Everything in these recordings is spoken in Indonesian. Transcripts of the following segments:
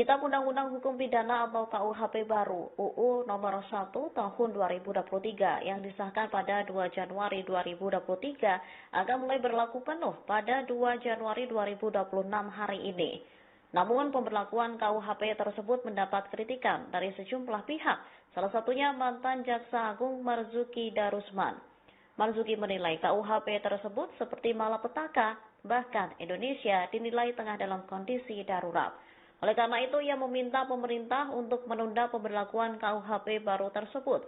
Kitab Undang-Undang Hukum Pidana atau KUHP baru UU nomor 1 tahun 2023 yang disahkan pada 2 Januari 2023 akan mulai berlaku penuh pada 2 Januari 2026 hari ini. Namun pemberlakuan KUHP tersebut mendapat kritikan dari sejumlah pihak, salah satunya mantan Jaksa Agung Marzuki Darusman. Marzuki menilai KUHP tersebut seperti malapetaka, bahkan Indonesia dinilai tengah dalam kondisi darurat. Oleh karena itu, ia meminta pemerintah untuk menunda pemberlakuan KUHP baru tersebut.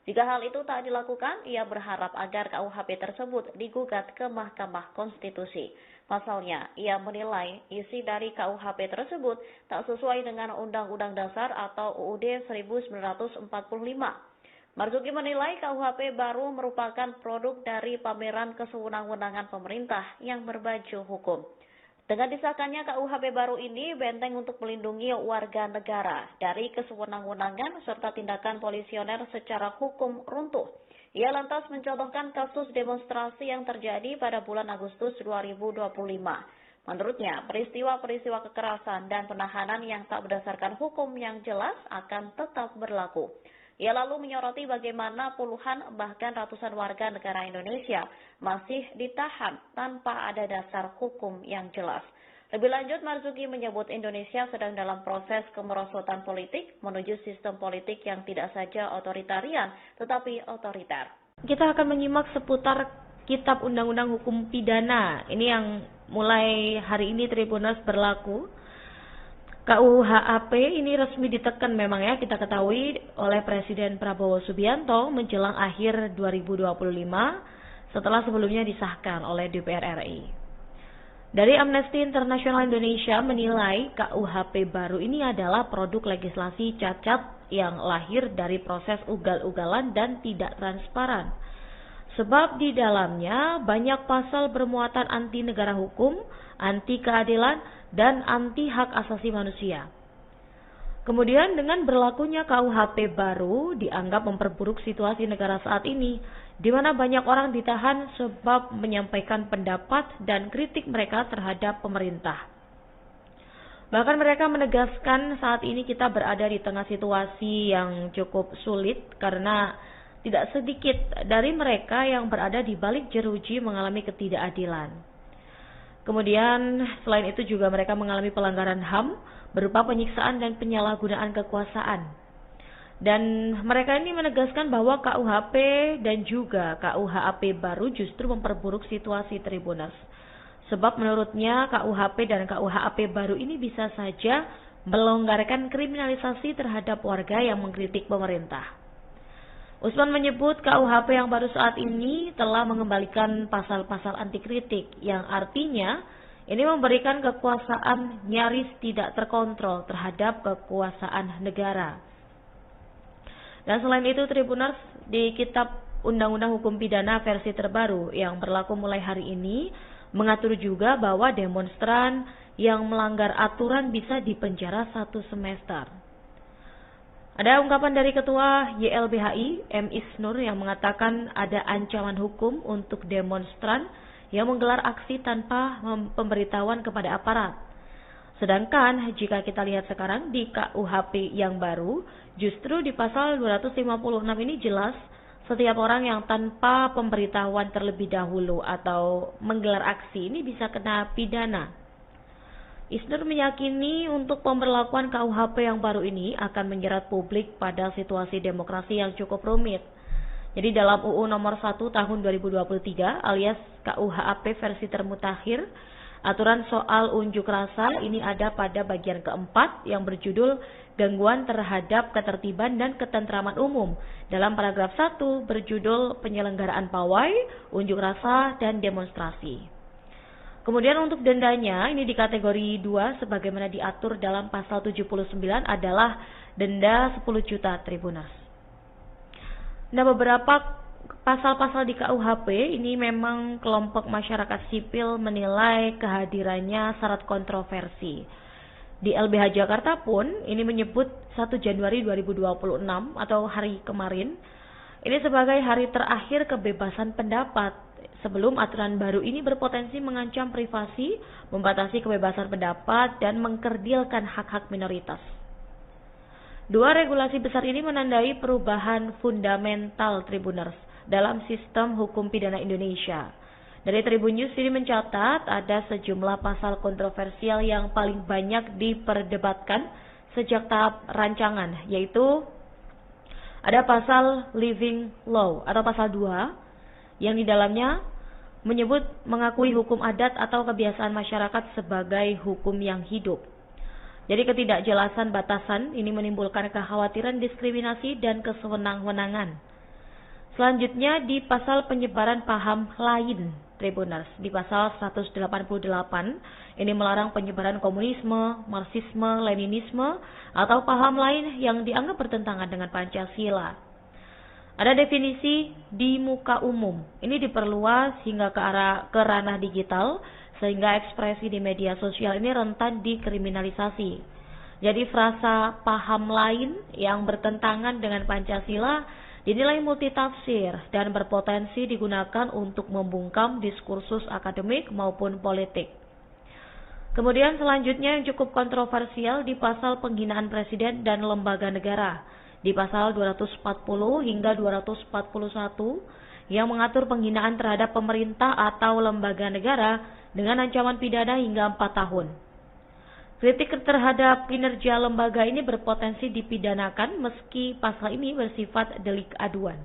Jika hal itu tak dilakukan, ia berharap agar KUHP tersebut digugat ke Mahkamah Konstitusi. Pasalnya, ia menilai isi dari KUHP tersebut tak sesuai dengan Undang-Undang Dasar atau UUD 1945. Marzuki menilai KUHP baru merupakan produk dari pameran kesewenang-wenangan pemerintah yang berbaju hukum. Dengan disahkannya KUHP baru ini, benteng untuk melindungi warga negara dari kesewenang-wenangan serta tindakan polisioner secara hukum runtuh. Ia lantas mencontohkan kasus demonstrasi yang terjadi pada bulan Agustus 2025. Menurutnya, peristiwa-peristiwa kekerasan dan penahanan yang tak berdasarkan hukum yang jelas akan tetap berlaku. Ia lalu menyoroti bagaimana puluhan bahkan ratusan warga negara Indonesia masih ditahan tanpa ada dasar hukum yang jelas. Lebih lanjut, Marzuki menyebut Indonesia sedang dalam proses kemerosotan politik menuju sistem politik yang tidak saja otoritarian tetapi otoriter. Kita akan menyimak seputar Kitab Undang-Undang Hukum Pidana. Ini yang mulai hari ini Tribuners berlaku. KUHP ini resmi ditekan memang ya, kita ketahui oleh Presiden Prabowo Subianto menjelang akhir 2025 setelah sebelumnya disahkan oleh DPR RI. Dari Amnesty International Indonesia menilai KUHP baru ini adalah produk legislasi cacat yang lahir dari proses ugal-ugalan dan tidak transparan. Sebab di dalamnya banyak pasal bermuatan anti negara hukum, anti keadilan, dan anti hak asasi manusia. Kemudian dengan berlakunya KUHP baru dianggap memperburuk situasi negara saat ini, di mana banyak orang ditahan sebab menyampaikan pendapat dan kritik mereka terhadap pemerintah. Bahkan mereka menegaskan saat ini kita berada di tengah situasi yang cukup sulit karena tidak sedikit dari mereka yang berada di balik jeruji mengalami ketidakadilan. Kemudian selain itu juga mereka mengalami pelanggaran HAM berupa penyiksaan dan penyalahgunaan kekuasaan. Dan mereka ini menegaskan bahwa KUHP dan juga KUHP baru justru memperburuk situasi Tribuners. Sebab menurutnya KUHP dan KUHP baru ini bisa saja melonggarkan kriminalisasi terhadap warga yang mengkritik pemerintah. Usman menyebut KUHP yang baru saat ini telah mengembalikan pasal-pasal anti kritik yang artinya ini memberikan kekuasaan nyaris tidak terkontrol terhadap kekuasaan negara. Dan selain itu Tribuners, di Kitab Undang-Undang Hukum Pidana versi terbaru yang berlaku mulai hari ini mengatur juga bahwa demonstran yang melanggar aturan bisa dipenjara 1 semester. Ada ungkapan dari Ketua YLBHI, M. Isnur, yang mengatakan ada ancaman hukum untuk demonstran yang menggelar aksi tanpa pemberitahuan kepada aparat. Sedangkan jika kita lihat sekarang di KUHP yang baru, justru di pasal 256 ini jelas setiap orang yang tanpa pemberitahuan terlebih dahulu atau menggelar aksi ini bisa kena pidana. Isnur meyakini untuk pemberlakuan KUHP yang baru ini akan menjerat publik pada situasi demokrasi yang cukup rumit. Jadi dalam UU nomor 1 tahun 2023 alias KUHP versi termutakhir, aturan soal unjuk rasa ini ada pada bagian keempat yang berjudul gangguan terhadap ketertiban dan ketentraman umum. Dalam paragraf 1 berjudul penyelenggaraan pawai, unjuk rasa, dan demonstrasi. Kemudian untuk dendanya ini di kategori 2 sebagaimana diatur dalam pasal 79 adalah denda 10 juta Tribuners. Nah, beberapa pasal-pasal di KUHP ini memang kelompok masyarakat sipil menilai kehadirannya syarat kontroversi. Di LBH Jakarta pun ini menyebut 1 Januari 2026 atau hari kemarin Ini sebagai hari terakhir kebebasan pendapat sebelum aturan baru ini berpotensi mengancam privasi, membatasi kebebasan pendapat, dan mengkerdilkan hak-hak minoritas. Dua regulasi besar ini menandai perubahan fundamental Tribuners dalam sistem hukum pidana Indonesia. Dari Tribun News ini mencatat ada sejumlah pasal kontroversial yang paling banyak diperdebatkan sejak tahap rancangan, yaitu ada pasal Living Law atau pasal 2 yang di dalamnya menyebut mengakui hukum adat atau kebiasaan masyarakat sebagai hukum yang hidup. Jadi ketidakjelasan batasan ini menimbulkan kekhawatiran diskriminasi dan kesewenang-wenangan. Selanjutnya di pasal penyebaran paham lain, Tribuners, di pasal 188 ini melarang penyebaran komunisme, marxisme, leninisme atau paham lain yang dianggap bertentangan dengan Pancasila. Ada definisi di muka umum. Ini diperluas hingga ke ranah digital sehingga ekspresi di media sosial ini rentan dikriminalisasi. Jadi frasa paham lain yang bertentangan dengan Pancasila dinilai multitafsir dan berpotensi digunakan untuk membungkam diskursus akademik maupun politik. Kemudian selanjutnya yang cukup kontroversial di pasal penghinaan presiden dan lembaga negara. Di pasal 240 hingga 241 yang mengatur penghinaan terhadap pemerintah atau lembaga negara dengan ancaman pidana hingga 4 tahun. Kritik terhadap kinerja lembaga ini berpotensi dipidanakan meski pasal ini bersifat delik aduan.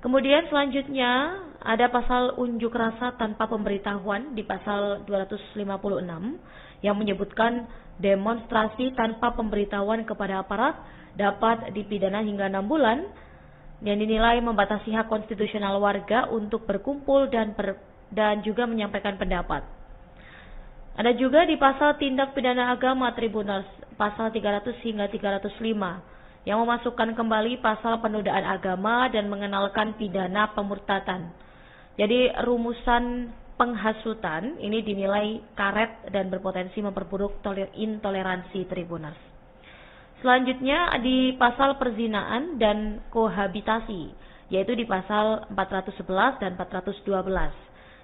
Kemudian selanjutnya ada pasal unjuk rasa tanpa pemberitahuan di pasal 256 yang menyebutkan demonstrasi tanpa pemberitahuan kepada aparat dapat dipidana hingga 6 bulan yang dinilai membatasi hak konstitusional warga untuk berkumpul dan juga menyampaikan pendapat. Ada juga di pasal tindak pidana agama Tribuners, pasal 300 hingga 305 yang memasukkan kembali pasal penodaan agama dan mengenalkan pidana pemurtatan. Jadi rumusan penghasutan ini dinilai karet dan berpotensi memperburuk intoleransi Tribuners. Selanjutnya di pasal perzinaan dan kohabitasi, yaitu di pasal 411 dan 412.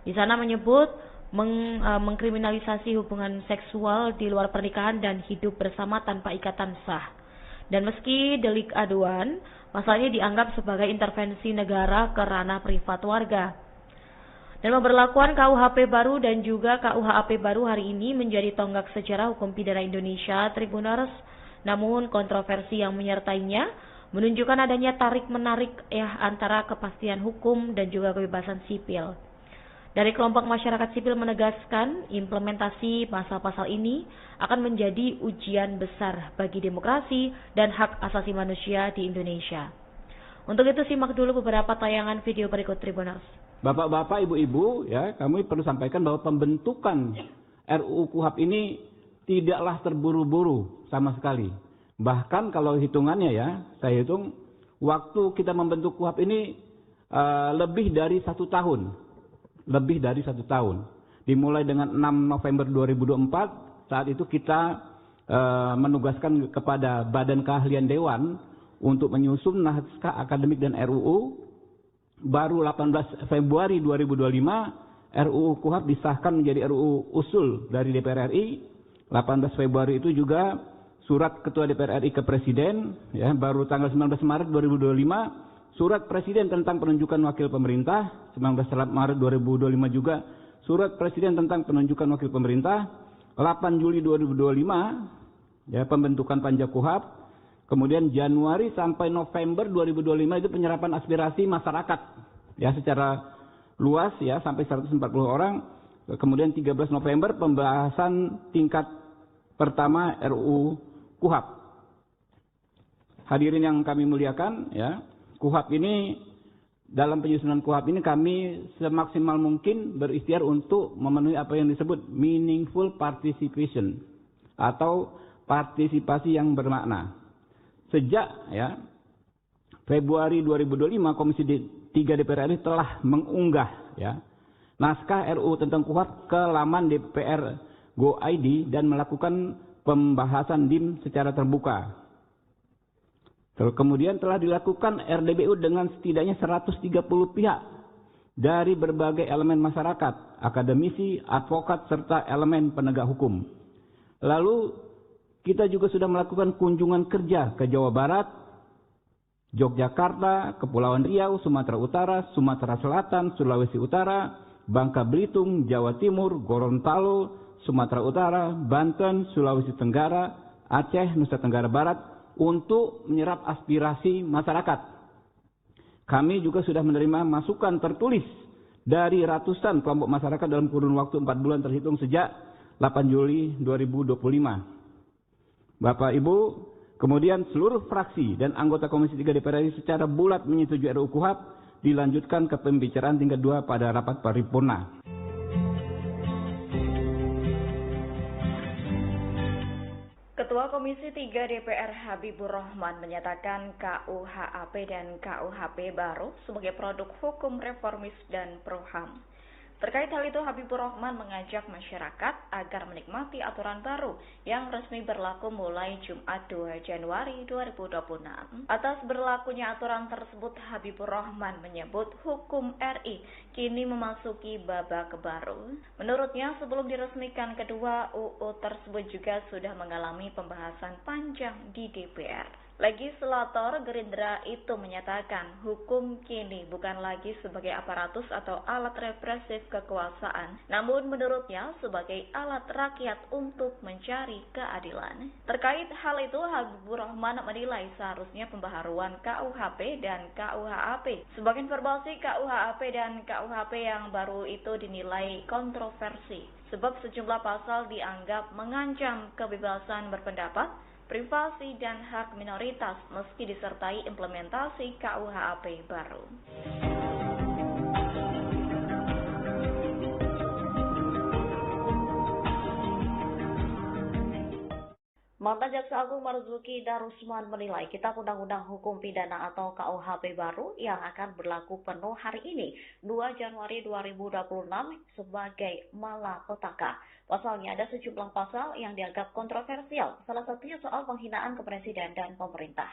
Di sana menyebut mengkriminalisasi hubungan seksual di luar pernikahan dan hidup bersama tanpa ikatan sah. Dan meski delik aduan, pasalnya dianggap sebagai intervensi negara ke ranah privat warga. Dan pemberlakuan KUHP baru dan juga KUHP baru hari ini menjadi tonggak sejarah hukum pidana Indonesia, Tribuners. Namun kontroversi yang menyertainya menunjukkan adanya tarik-menarik antara kepastian hukum dan juga kebebasan sipil. Dari kelompok masyarakat sipil menegaskan implementasi pasal-pasal ini akan menjadi ujian besar bagi demokrasi dan hak asasi manusia di Indonesia. Untuk itu simak dulu beberapa tayangan video berikut Tribuners. Bapak-bapak, ibu-ibu, ya, kami perlu sampaikan bahwa pembentukan RUU KUHP ini tidaklah terburu-buru sama sekali. Bahkan kalau hitungannya ya, saya hitung waktu kita membentuk KUHP ini lebih dari 1 tahun. Lebih dari 1 tahun. Dimulai dengan 6 November 2024, saat itu kita menugaskan kepada Badan Keahlian Dewan untuk menyusun naskah akademik dan RUU. Baru 18 Februari 2025, RUU KUHP disahkan menjadi RUU usul dari DPR RI. 18 Februari itu juga surat Ketua DPR RI ke Presiden, ya, baru tanggal 19 Maret 2025, surat Presiden tentang penunjukan wakil pemerintah, 19 Maret 2025 juga surat Presiden tentang penunjukan wakil pemerintah, 8 Juli 2025, ya, pembentukan Panja KUHP, kemudian Januari sampai November 2025 itu penyerapan aspirasi masyarakat, ya, secara luas, ya, sampai 140 orang, kemudian 13 November pembahasan tingkat pertama RUU KUHP. Hadirin yang kami muliakan, ya, KUHP ini, dalam penyusunan KUHP ini kami semaksimal mungkin berikhtiar untuk memenuhi apa yang disebut meaningful participation atau partisipasi yang bermakna. Sejak, ya, Februari 2025 Komisi 3 DPR RI telah mengunggah, ya, naskah RUU tentang KUHP ke laman DPR Go.id dan melakukan pembahasan DIM secara terbuka. Kemudian telah dilakukan RDBU dengan setidaknya 130 pihak dari berbagai elemen masyarakat, akademisi, advokat, serta elemen penegak hukum. Lalu kita juga sudah melakukan kunjungan kerja ke Jawa Barat, Yogyakarta, Kepulauan Riau, Sumatera Utara, Sumatera Selatan, Sulawesi Utara, Bangka Belitung, Jawa Timur, Gorontalo, Sumatera Utara, Banten, Sulawesi Tenggara, Aceh, Nusa Tenggara Barat untuk menyerap aspirasi masyarakat. Kami juga sudah menerima masukan tertulis dari ratusan kelompok masyarakat dalam kurun waktu 4 bulan terhitung sejak 8 Juli 2025. Bapak Ibu, kemudian seluruh fraksi dan anggota Komisi 3 DPR RI secara bulat menyetujui RUU KUHP dilanjutkan ke pembicaraan tingkat 2 pada rapat paripurna. Ketua Komisi 3 DPR Habibur Rahman menyatakan KUHP dan KUHP baru sebagai produk hukum reformis dan pro-HAM. Terkait hal itu, Habibur Rahman mengajak masyarakat agar menikmati aturan baru yang resmi berlaku mulai Jumat 2 Januari 2026. Atas berlakunya aturan tersebut, Habibur Rahman menyebut hukum RI kini memasuki babak baru. Menurutnya, sebelum diresmikan kedua UU tersebut juga sudah mengalami pembahasan panjang di DPR. Legislator Gerindra itu menyatakan hukum kini bukan lagi sebagai aparatus atau alat represif kekuasaan, namun menurutnya sebagai alat rakyat untuk mencari keadilan. Terkait hal itu, Habibur Rahman menilai seharusnya pembaharuan KUHP dan KUHAP. Sebagai informasi, KUHP dan KUHP yang baru itu dinilai kontroversi, sebab sejumlah pasal dianggap mengancam kebebasan berpendapat, privasi dan hak minoritas meski disertai implementasi KUHP baru. Mantan Jaksa Agung Marzuki Darusman menilai Kitab Undang-Undang Hukum Pidana atau KUHP baru yang akan berlaku penuh hari ini, 2 Januari 2026, sebagai malapetaka. Pasalnya ada sejumlah pasal yang dianggap kontroversial, salah satunya soal penghinaan ke presiden dan pemerintah.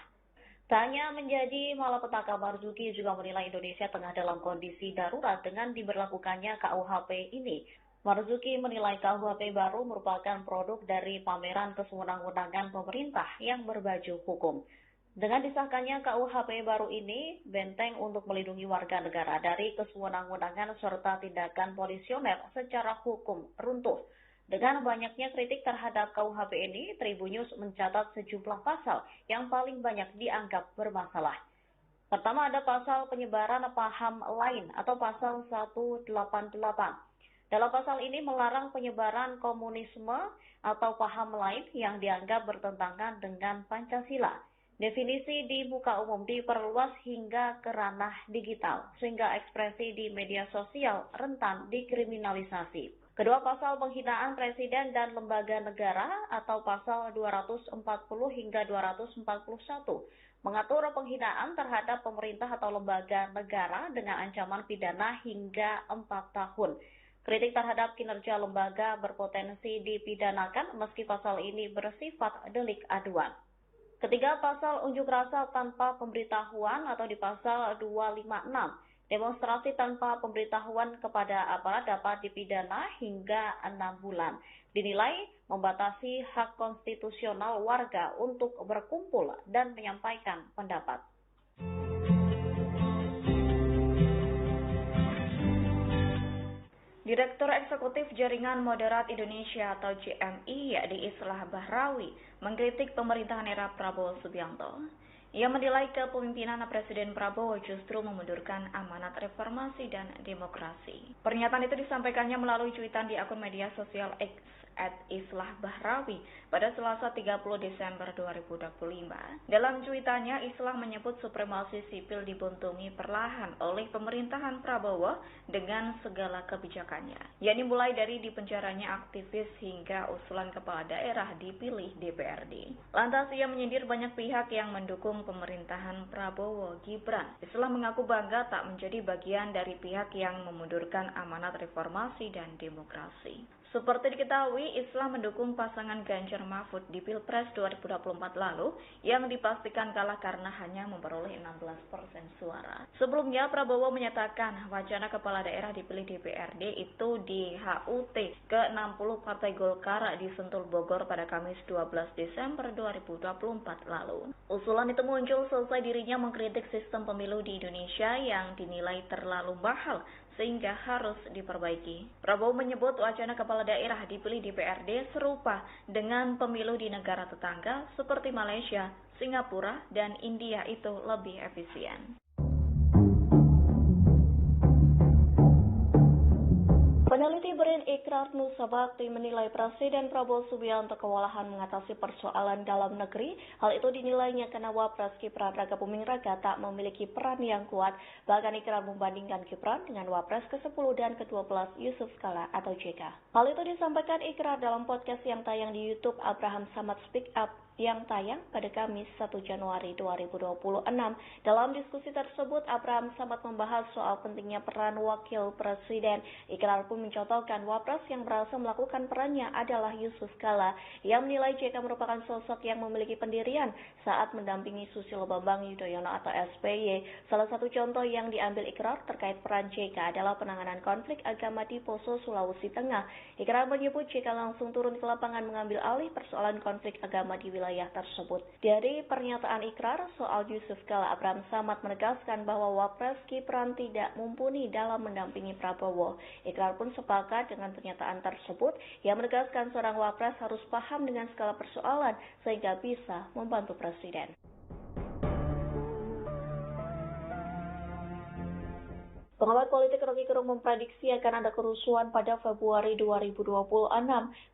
Tak hanya menjadi malapetaka, Marzuki juga menilai Indonesia tengah dalam kondisi darurat dengan diberlakukannya KUHP ini. Marzuki menilai KUHP baru merupakan produk dari pameran kesewenang-wenangan pemerintah yang berbaju hukum. Dengan disahkannya KUHP baru ini, benteng untuk melindungi warga negara dari kesewenang-wenangan serta tindakan polisioner secara hukum runtuh. Dengan banyaknya kritik terhadap KUHP ini, Tribunnews mencatat sejumlah pasal yang paling banyak dianggap bermasalah. Pertama, ada pasal penyebaran paham lain atau pasal 188. Dalam pasal ini melarang penyebaran komunisme atau paham lain yang dianggap bertentangan dengan Pancasila. Definisi di muka umum diperluas hingga ke ranah digital, sehingga ekspresi di media sosial rentan dikriminalisasi. Kedua, pasal penghinaan presiden dan lembaga negara atau pasal 240 hingga 241 mengatur penghinaan terhadap pemerintah atau lembaga negara dengan ancaman pidana hingga 4 tahun. Kritik terhadap kinerja lembaga berpotensi dipidanakan meski pasal ini bersifat delik aduan. Ketiga, pasal unjuk rasa tanpa pemberitahuan atau di pasal 256. Demonstrasi tanpa pemberitahuan kepada aparat dapat dipidana hingga 6 bulan. Dinilai membatasi hak konstitusional warga untuk berkumpul dan menyampaikan pendapat. Direktur Eksekutif Jaringan Moderat Indonesia atau JMI, yakni Islah Bahrawi, mengkritik pemerintahan era Prabowo Subianto. Ia menilai kepemimpinan Presiden Prabowo justru memundurkan amanat reformasi dan demokrasi. Pernyataan itu disampaikannya melalui cuitan di akun media sosial X @Islah Bahrawi pada Selasa 30 Desember 2025. Dalam cuitannya, Islah menyebut supremasi sipil dibuntungi perlahan oleh pemerintahan Prabowo dengan segala kebijakannya, yakni mulai dari dipenjaranya aktivis hingga usulan kepala daerah dipilih DPRD. Lantas ia menyindir banyak pihak yang mendukung pemerintahan Prabowo Gibran. Islah mengaku bangga tak menjadi bagian dari pihak yang memundurkan amanat reformasi dan demokrasi. Seperti diketahui, Islam mendukung pasangan Ganjar Mahfud di Pilpres 2024 lalu yang dipastikan kalah karena hanya memperoleh 16% suara. Sebelumnya, Prabowo menyatakan wacana kepala daerah dipilih DPRD itu di HUT ke-60 Partai Golkar di Sentul Bogor pada Kamis 12 Desember 2024 lalu. Usulan itu muncul selesai dirinya mengkritik sistem pemilu di Indonesia yang dinilai terlalu mahal sehingga harus diperbaiki. Prabowo menyebut wacana kepala daerah dipilih DPRD serupa dengan pemilu di negara tetangga seperti Malaysia, Singapura, dan India itu lebih efisien. Peneliti BRIN Ikrar Nusa Bakti menilai Presiden Prabowo Subianto kewalahan mengatasi persoalan dalam negeri. Hal itu dinilainya karena Wapres Gibran Rakabuming Raka tak memiliki peran yang kuat. Bahkan Ikrar membandingkan Gibran dengan Wapres ke-10 dan ke-12 Yusuf Kala atau JK. Hal itu disampaikan Ikrar dalam podcast yang tayang di YouTube Abraham Samad Speak Up yang tayang pada Kamis 1 Januari 2026. Dalam diskusi tersebut, Abraham Samad membahas soal pentingnya peran wakil presiden. Ikrar pun mencontohkan Wapres yang berhasil melakukan perannya adalah Yusuf Kala, yang menilai JK merupakan sosok yang memiliki pendirian saat mendampingi Susilo Bambang Yudhoyono atau SBY. Salah satu contoh yang diambil Ikrar terkait peran JK adalah penanganan konflik agama di Poso, Sulawesi Tengah. Ikrar menyebut JK langsung turun ke lapangan mengambil alih persoalan konflik agama di wilayah tersebut. Dari pernyataan Ikrar soal Yusuf Kala, Abraham Samad menegaskan bahwa Wapres Gibran tidak mumpuni dalam mendampingi Prabowo. Ikrar pun sepakat dengan pernyataan tersebut yang menegaskan seorang Wapres harus paham dengan skala persoalan sehingga bisa membantu Presiden. Pengamat politik Rocky Gerung memprediksi akan ada kerusuhan pada Februari 2026.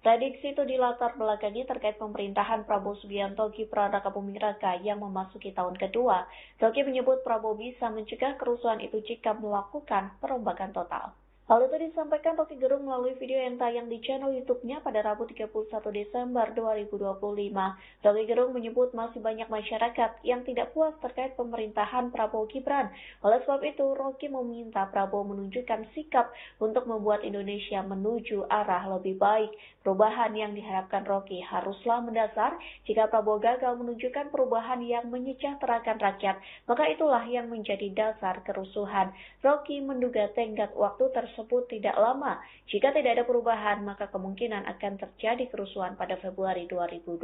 Prediksi itu dilatar belakangi terkait pemerintahan Prabowo Subianto Gibran Rakabuming Raka yang memasuki tahun kedua. Rocky menyebut Prabowo bisa mencegah kerusuhan itu jika melakukan perombakan total. Hal itu disampaikan Rocky Gerung melalui video yang tayang di channel YouTube-nya pada Rabu 31 Desember 2025. Rocky Gerung menyebut masih banyak masyarakat yang tidak puas terkait pemerintahan Prabowo Gibran. Oleh sebab itu, Rocky meminta Prabowo menunjukkan sikap untuk membuat Indonesia menuju arah lebih baik. Perubahan yang diharapkan Rocky haruslah mendasar. Jika Prabowo gagal menunjukkan perubahan yang menyejahterakan rakyat, maka itulah yang menjadi dasar kerusuhan. Rocky menduga tenggat waktu tersebut tidak lama. Jika tidak ada perubahan, maka kemungkinan akan terjadi kerusuhan pada Februari 2026.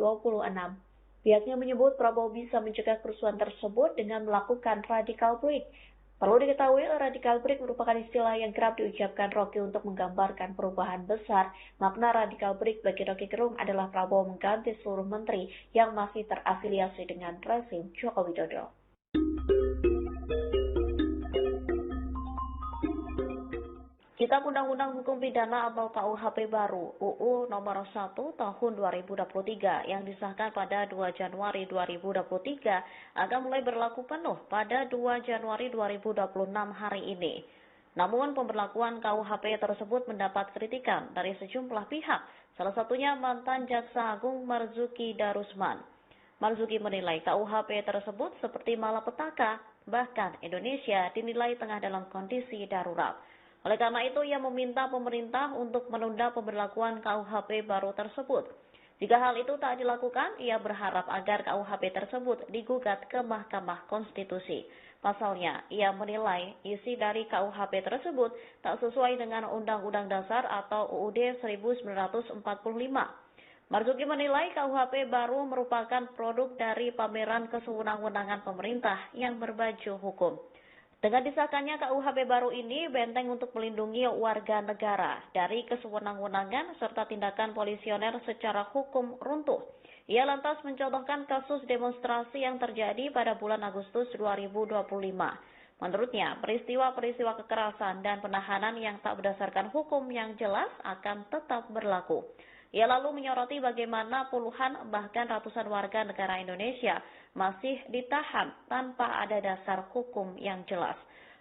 Pihaknya menyebut Prabowo bisa mencegah kerusuhan tersebut dengan melakukan radical break. Perlu diketahui, radical break merupakan istilah yang kerap diucapkan Rocky untuk menggambarkan perubahan besar. Makna radical break bagi Rocky Gerung adalah Prabowo mengganti seluruh menteri yang masih terafiliasi dengan rezim Joko Widodo. Kitab Undang-Undang Hukum Pidana atau KUHP baru UU Nomor 1 Tahun 2023 yang disahkan pada 2 Januari 2023 akan mulai berlaku penuh pada 2 Januari 2026 hari ini. Namun pemberlakuan KUHP tersebut mendapat kritikan dari sejumlah pihak, salah satunya mantan Jaksa Agung Marzuki Darusman. Marzuki menilai KUHP tersebut seperti malapetaka, bahkan Indonesia dinilai tengah dalam kondisi darurat. Oleh karena itu, ia meminta pemerintah untuk menunda pemberlakuan KUHP baru tersebut. Jika hal itu tak dilakukan, ia berharap agar KUHP tersebut digugat ke Mahkamah Konstitusi. Pasalnya, ia menilai isi dari KUHP tersebut tak sesuai dengan Undang-Undang Dasar atau UUD 1945. Marzuki menilai KUHP baru merupakan produk dari pameran kesewenang-wenangan pemerintah yang berbaju hukum. Dengan disahkannya KUHP baru ini, benteng untuk melindungi warga negara dari kesewenang-wenangan serta tindakan polisioner secara hukum runtuh. Ia lantas mencontohkan kasus demonstrasi yang terjadi pada bulan Agustus 2025. Menurutnya, peristiwa-peristiwa kekerasan dan penahanan yang tak berdasarkan hukum yang jelas akan tetap berlaku. Ia lalu menyoroti bagaimana puluhan bahkan ratusan warga negara Indonesia masih ditahan tanpa ada dasar hukum yang jelas.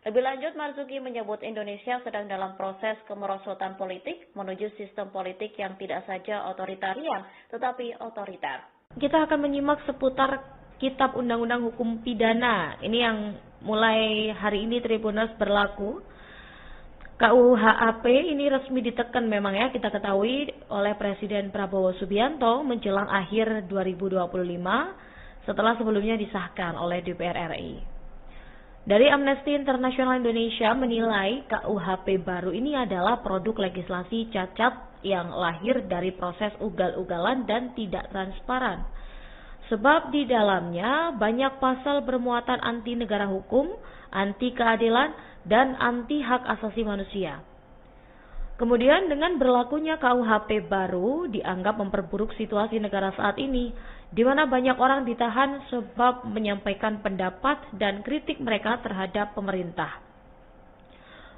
Lebih lanjut, Marzuki menyebut Indonesia sedang dalam proses kemerosotan politik menuju sistem politik yang tidak saja otoritarian, tetapi otoriter. Kita akan menyimak seputar Kitab Undang-Undang Hukum Pidana. Ini yang mulai hari ini Tribuners berlaku. KUHP ini resmi ditekan memang ya, kita ketahui oleh Presiden Prabowo Subianto menjelang akhir 2025 setelah sebelumnya disahkan oleh DPR RI. Dari Amnesty International Indonesia menilai KUHP baru ini adalah produk legislasi cacat yang lahir dari proses ugal-ugalan dan tidak transparan. Sebab di dalamnya banyak pasal bermuatan anti negara hukum, anti keadilan, dan anti hak asasi manusia. Kemudian dengan berlakunya KUHP baru dianggap memperburuk situasi negara saat ini, di mana banyak orang ditahan sebab menyampaikan pendapat dan kritik mereka terhadap pemerintah.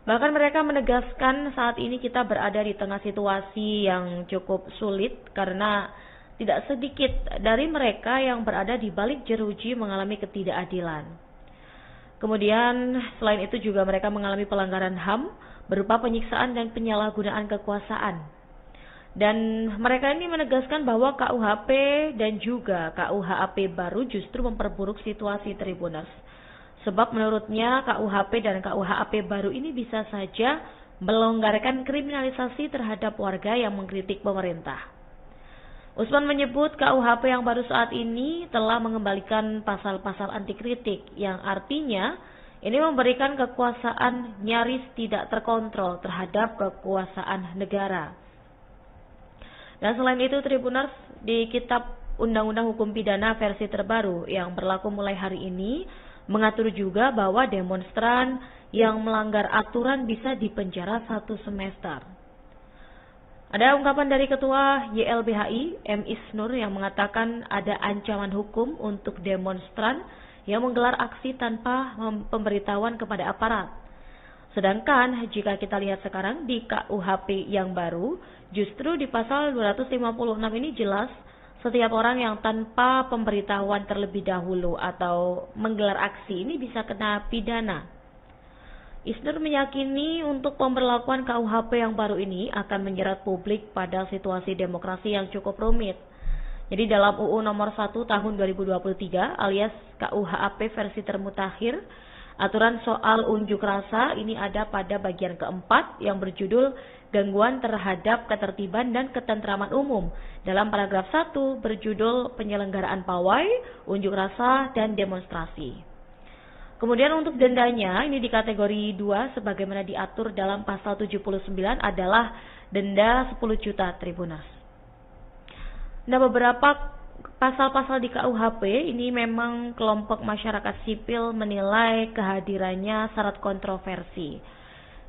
Bahkan mereka menegaskan saat ini kita berada di tengah situasi yang cukup sulit karena tidak sedikit dari mereka yang berada di balik jeruji mengalami ketidakadilan. Kemudian selain itu juga mereka mengalami pelanggaran HAM berupa penyiksaan dan penyalahgunaan kekuasaan. Dan mereka ini menegaskan bahwa KUHP dan juga KUHAP baru justru memperburuk situasi Tribuners. Sebab menurutnya KUHP dan KUHAP baru ini bisa saja melonggarkan kriminalisasi terhadap warga yang mengkritik pemerintah. Usman menyebut KUHP yang baru saat ini telah mengembalikan pasal-pasal anti kritik yang artinya ini memberikan kekuasaan nyaris tidak terkontrol terhadap kekuasaan negara. Dan selain itu Tribuners, di Kitab Undang-Undang Hukum Pidana versi terbaru yang berlaku mulai hari ini mengatur juga bahwa demonstran yang melanggar aturan bisa dipenjara 1 semester. Ada ungkapan dari Ketua YLBHI, M. Isnur, yang mengatakan ada ancaman hukum untuk demonstran yang menggelar aksi tanpa pemberitahuan kepada aparat. Sedangkan jika kita lihat sekarang di KUHP yang baru, justru di pasal 256 ini jelas setiap orang yang tanpa pemberitahuan terlebih dahulu atau menggelar aksi ini bisa kena pidana. Isnur meyakini untuk pemberlakuan KUHP yang baru ini akan menjerat publik pada situasi demokrasi yang cukup rumit. Jadi dalam UU nomor 1 tahun 2023 alias KUHP versi termutakhir, aturan soal unjuk rasa ini ada pada bagian keempat yang berjudul gangguan terhadap ketertiban dan ketentraman umum. Dalam paragraf 1 berjudul penyelenggaraan pawai, unjuk rasa, dan demonstrasi. Kemudian untuk dendanya ini di kategori 2 sebagaimana diatur dalam pasal 79 adalah denda 10 juta Tribuners. Nah, beberapa pasal-pasal di KUHP ini memang kelompok masyarakat sipil menilai kehadirannya syarat kontroversi.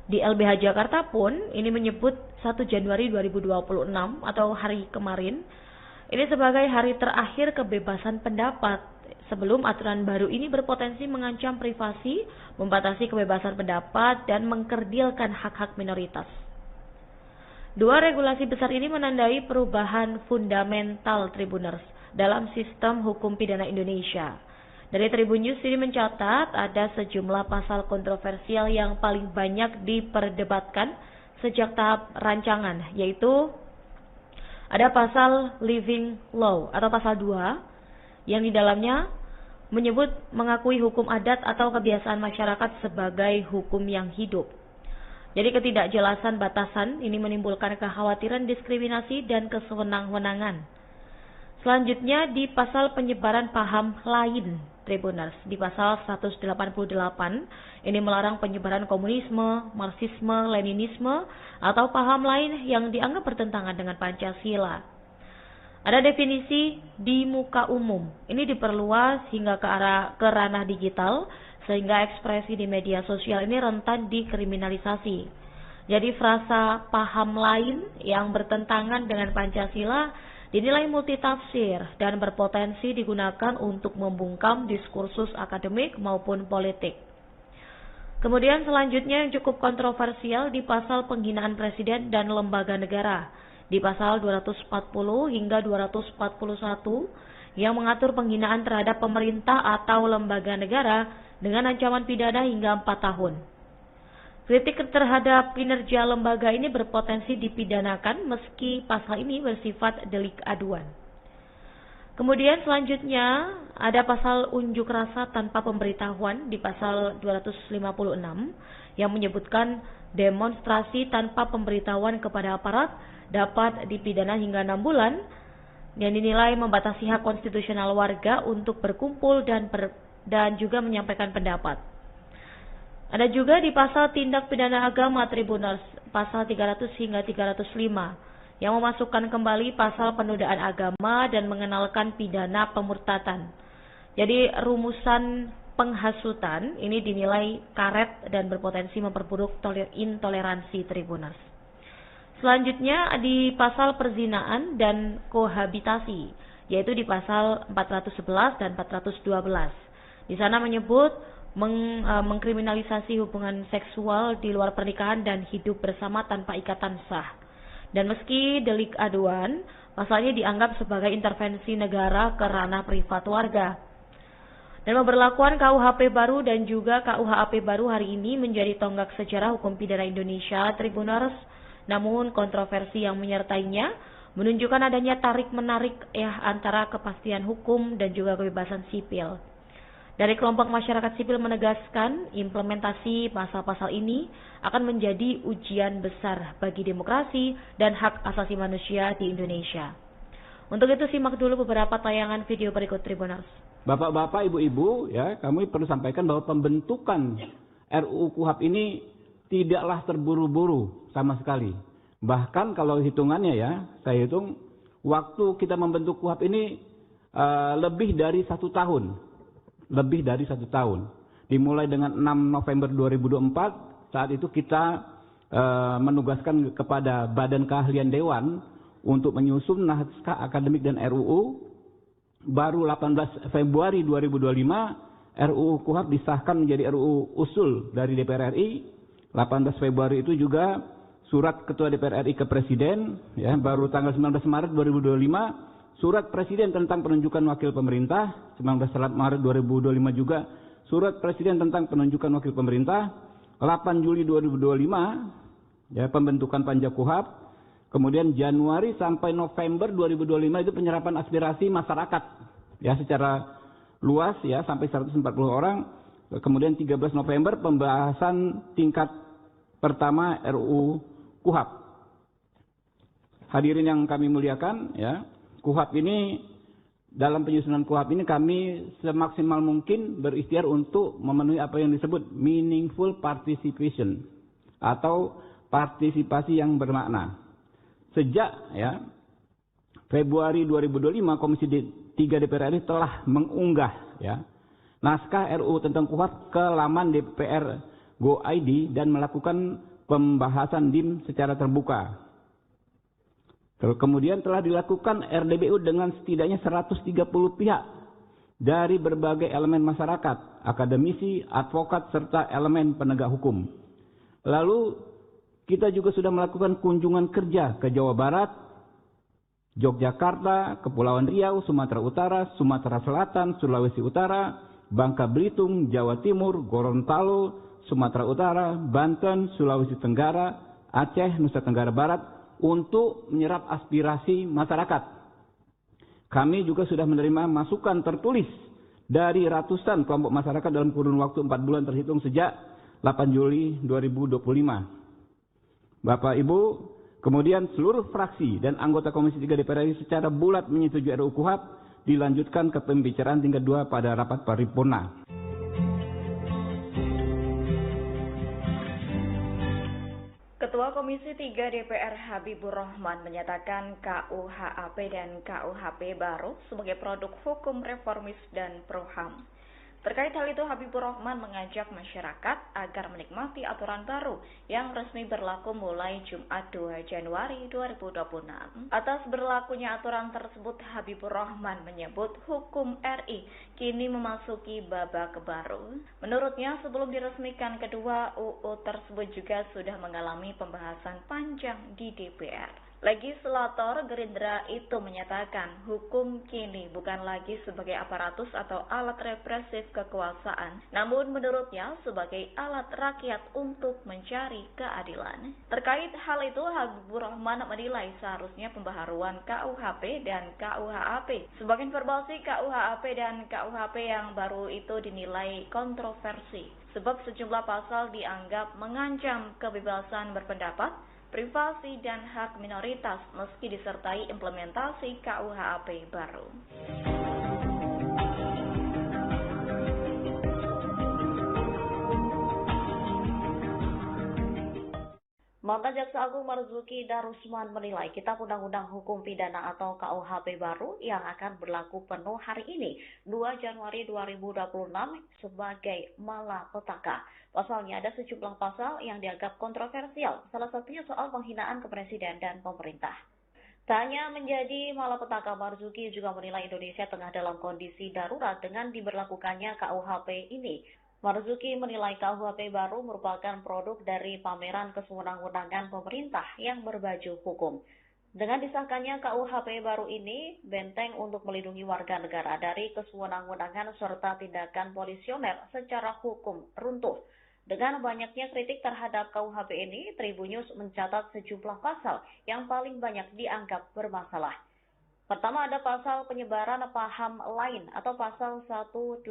Di LBH Jakarta pun ini menyebut 1 Januari 2026 atau hari kemarin ini sebagai hari terakhir kebebasan pendapat. Sebelum aturan baru ini berpotensi mengancam privasi, membatasi kebebasan pendapat, dan mengkerdilkan hak-hak minoritas. Dua regulasi besar ini menandai perubahan fundamental Tribuners dalam sistem hukum pidana Indonesia. Dari Tribun News ini mencatat ada sejumlah pasal kontroversial yang paling banyak diperdebatkan sejak tahap rancangan, yaitu ada pasal Living Law atau pasal 2 yang di dalamnya menyebut mengakui hukum adat atau kebiasaan masyarakat sebagai hukum yang hidup. Jadi ketidakjelasan batasan ini menimbulkan kekhawatiran diskriminasi dan kesewenang-wenangan. Selanjutnya di pasal penyebaran paham lain Tribuners, di pasal 188 ini melarang penyebaran komunisme, marxisme, leninisme atau paham lain yang dianggap bertentangan dengan Pancasila. Ada definisi di muka umum. Ini diperluas hingga ke ranah digital sehingga ekspresi di media sosial ini rentan dikriminalisasi. Jadi frasa paham lain yang bertentangan dengan Pancasila dinilai multitafsir dan berpotensi digunakan untuk membungkam diskursus akademik maupun politik. Kemudian selanjutnya yang cukup kontroversial di pasal penghinaan presiden dan lembaga negara. Di pasal 240 hingga 241 yang mengatur penghinaan terhadap pemerintah atau lembaga negara dengan ancaman pidana hingga 4 tahun. Kritik terhadap kinerja lembaga ini berpotensi dipidanakan meski pasal ini bersifat delik aduan. Kemudian selanjutnya ada pasal unjuk rasa tanpa pemberitahuan di pasal 256 yang menyebutkan demonstrasi tanpa pemberitahuan kepada aparat dapat dipidana hingga 6 bulan yang dinilai membatasi hak konstitusional warga untuk berkumpul dan juga menyampaikan pendapat. Ada juga di pasal tindak pidana agama Tribunals, pasal 300 hingga 305, yang memasukkan kembali pasal penodaan agama dan mengenalkan pidana pemurtatan. Jadi rumusan penghasutan ini dinilai karet dan berpotensi memperburuk intoleransi Tribunals. Selanjutnya di pasal perzinaan dan kohabitasi, yaitu di pasal 411 dan 412. Di sana menyebut mengkriminalisasi hubungan seksual di luar pernikahan dan hidup bersama tanpa ikatan sah. Dan meski delik aduan, pasalnya dianggap sebagai intervensi negara ke ranah privat warga. Dan pemberlakuan KUHP baru dan juga KUHAP baru hari ini menjadi tonggak sejarah hukum pidana Indonesia Tribunals. Namun kontroversi yang menyertainya menunjukkan adanya tarik-menarik antara kepastian hukum dan juga kebebasan sipil. Dari kelompok masyarakat sipil menegaskan implementasi pasal-pasal ini akan menjadi ujian besar bagi demokrasi dan hak asasi manusia di Indonesia. Untuk itu simak dulu beberapa tayangan video berikut Tribunals. Bapak-bapak, ibu-ibu, ya, kami perlu sampaikan bahwa pembentukan RUU KUHAP ini tidaklah terburu-buru sama sekali. Bahkan kalau hitungannya ya, saya hitung waktu kita membentuk KUHAP ini lebih dari 1 tahun. Lebih dari 1 tahun. Dimulai dengan 6 November 2024, saat itu kita menugaskan kepada Badan Keahlian Dewan untuk menyusun naskah akademik dan RUU. Baru 18 Februari 2025, RUU KUHAP disahkan menjadi RUU usul dari DPR RI. 18 Februari itu juga surat Ketua DPR RI ke Presiden, ya, baru tanggal 19 Maret 2025. Surat Presiden tentang penunjukan wakil pemerintah, 19 Maret 2025 juga surat Presiden tentang penunjukan wakil pemerintah, 8 Juli 2025, ya, pembentukan Panja KUHAP, kemudian Januari sampai November 2025 itu penyerapan aspirasi masyarakat, ya, secara luas, ya, sampai 140 orang, kemudian 13 November pembahasan tingkat pertama RUU KUHAP. Hadirin yang kami muliakan, ya, KUHAP ini, dalam penyusunan KUHAP ini kami semaksimal mungkin berikhtiar untuk memenuhi apa yang disebut meaningful participation atau partisipasi yang bermakna. Sejak, ya, Februari 2025 Komisi 3 DPR RI telah mengunggah, ya, naskah RUU tentang KUHAP ke laman DPR Go.id dan melakukan pembahasan DIM secara terbuka. Kemudian telah dilakukan RDBU dengan setidaknya 130 pihak dari berbagai elemen masyarakat, akademisi, advokat, serta elemen penegak hukum. Lalu kita juga sudah melakukan kunjungan kerja ke Jawa Barat, Yogyakarta, Kepulauan Riau, Sumatera Utara, Sumatera Selatan, Sulawesi Utara, Bangka Belitung, Jawa Timur, Gorontalo, Sumatera Utara, Banten, Sulawesi Tenggara, Aceh, Nusa Tenggara Barat, untuk menyerap aspirasi masyarakat. Kami juga sudah menerima masukan tertulis dari ratusan kelompok masyarakat dalam kurun waktu 4 bulan terhitung sejak 8 Juli 2025. Bapak Ibu, kemudian seluruh fraksi dan anggota Komisi 3 DPR RI secara bulat menyetujui RUU KUHAP dilanjutkan ke pembicaraan tingkat 2 pada rapat paripurna. Ketua Komisi 3 DPR Habibur Rahman menyatakan KUHAP dan KUHP baru sebagai produk hukum reformis dan pro-HAM. Terkait hal itu, Habibur Rahman mengajak masyarakat agar menikmati aturan baru yang resmi berlaku mulai Jumat 2 Januari 2026. Atas berlakunya aturan tersebut, Habibur Rahman menyebut hukum RI kini memasuki babak baru. Menurutnya, sebelum diresmikan kedua UU tersebut juga sudah mengalami pembahasan panjang di DPR. Legislator Gerindra itu menyatakan hukum kini bukan lagi sebagai aparatus atau alat represif kekuasaan, namun menurutnya sebagai alat rakyat untuk mencari keadilan. Terkait hal itu, Habibur Rahman menilai seharusnya pembaharuan KUHP dan KUHAP. Sebagai informasi, KUHP dan KUHP yang baru itu dinilai kontroversi, sebab sejumlah pasal dianggap mengancam kebebasan berpendapat, privasi dan hak minoritas meski disertai implementasi KUHP baru. Mantan Jaksa Agung Marzuki Darusman menilai Kitab Undang-Undang Hukum Pidana atau KUHP baru yang akan berlaku penuh hari ini, 2 Januari 2026, sebagai malapetaka. Pasalnya ada sejumlah pasal yang dianggap kontroversial, salah satunya soal penghinaan ke presiden dan pemerintah. Tak hanya menjadi malapetaka, Marzuki juga menilai Indonesia tengah dalam kondisi darurat dengan diberlakukannya KUHP ini. Marzuki menilai KUHP baru merupakan produk dari pameran kesewenang-wenangan pemerintah yang berbaju hukum. Dengan disahkannya KUHP baru ini, benteng untuk melindungi warga negara dari kesewenang-wenangan serta tindakan polisioner secara hukum runtuh. Dengan banyaknya kritik terhadap KUHP ini, Tribunnews mencatat sejumlah pasal yang paling banyak dianggap bermasalah. Pertama ada pasal penyebaran paham lain atau pasal 188.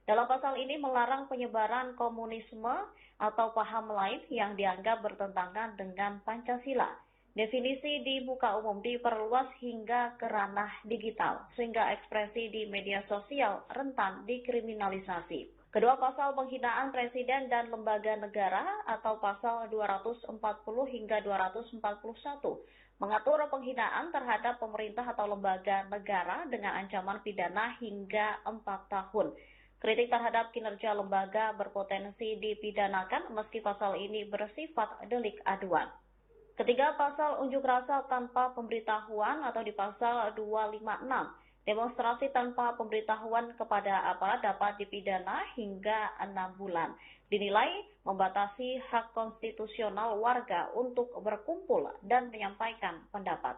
Dalam pasal ini melarang penyebaran komunisme atau paham lain yang dianggap bertentangan dengan Pancasila. Definisi di muka umum diperluas hingga ke ranah digital, sehingga ekspresi di media sosial rentan dikriminalisasi. Kedua, pasal penghinaan presiden dan lembaga negara atau pasal 240 hingga 241 mengatur penghinaan terhadap pemerintah atau lembaga negara dengan ancaman pidana hingga 4 tahun. Kritik terhadap kinerja lembaga berpotensi dipidanakan meski pasal ini bersifat delik aduan. Ketiga, pasal unjuk rasa tanpa pemberitahuan atau di pasal 256. Demonstrasi tanpa pemberitahuan kepada aparat dapat dipidana hingga 6 bulan. Dinilai membatasi hak konstitusional warga untuk berkumpul dan menyampaikan pendapat.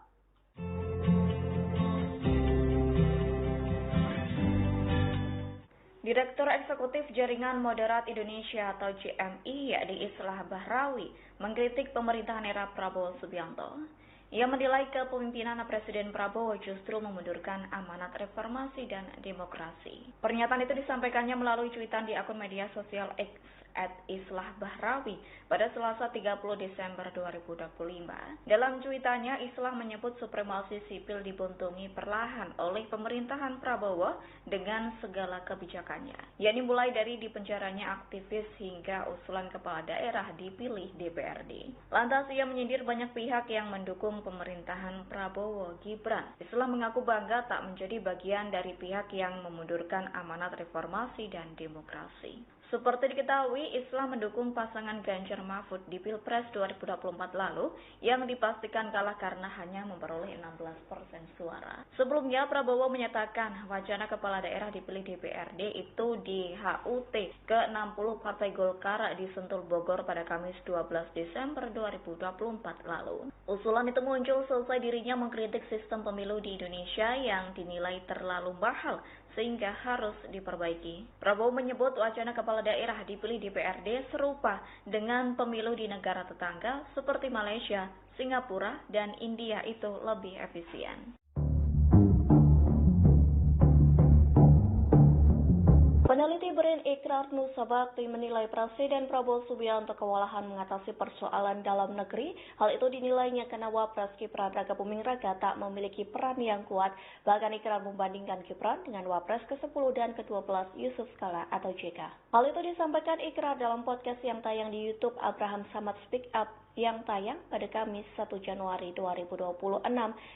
Direktur Eksekutif Jaringan Moderat Indonesia atau JMI, yakni Islah Bahrawi, mengkritik pemerintahan era Prabowo Subianto. Ia menilai kepemimpinan Presiden Prabowo justru memundurkan amanat reformasi dan demokrasi. Pernyataan itu disampaikannya melalui cuitan di akun media sosial X @Islah Bahrawi pada Selasa 30 Desember 2025. Dalam cuitannya, Islah menyebut supremasi sipil dibuntungi perlahan oleh pemerintahan Prabowo dengan segala kebijakannya, yakni mulai dari dipenjaranya aktivis hingga usulan kepala daerah dipilih DPRD. Lantas ia menyindir banyak pihak yang mendukung pemerintahan Prabowo Gibran. Islah mengaku bangga tak menjadi bagian dari pihak yang memundurkan amanat reformasi dan demokrasi. Seperti diketahui, Islah mendukung pasangan Ganjar Mahfud di Pilpres 2024 lalu yang dipastikan kalah karena hanya memperoleh 16% suara. Sebelumnya, Prabowo menyatakan wacana kepala daerah dipilih DPRD itu di HUT ke-60 Partai Golkar di Sentul Bogor pada Kamis 12 Desember 2024 lalu. Usulan itu muncul selesai dirinya mengkritik sistem pemilu di Indonesia yang dinilai terlalu mahal sehingga harus diperbaiki. Prabowo menyebut wacana kepala daerah dipilih DPRD serupa dengan pemilu di negara tetangga seperti Malaysia, Singapura, dan India itu lebih efisien. Peneliti BRIN Ikrar Nusa Bakti menilai Presiden Prabowo Subianto kewalahan mengatasi persoalan dalam negeri. Hal itu dinilainya karena Wapres Gibran Rakabuming Raka tak memiliki peran yang kuat. Bahkan Ikrar membandingkan Gibran dengan Wapres ke-10 dan ke-12 Yusuf Kala atau JK. Hal itu disampaikan Ikrar dalam podcast yang tayang di YouTube Abraham Samad Speak Up yang tayang pada Kamis 1 Januari 2026.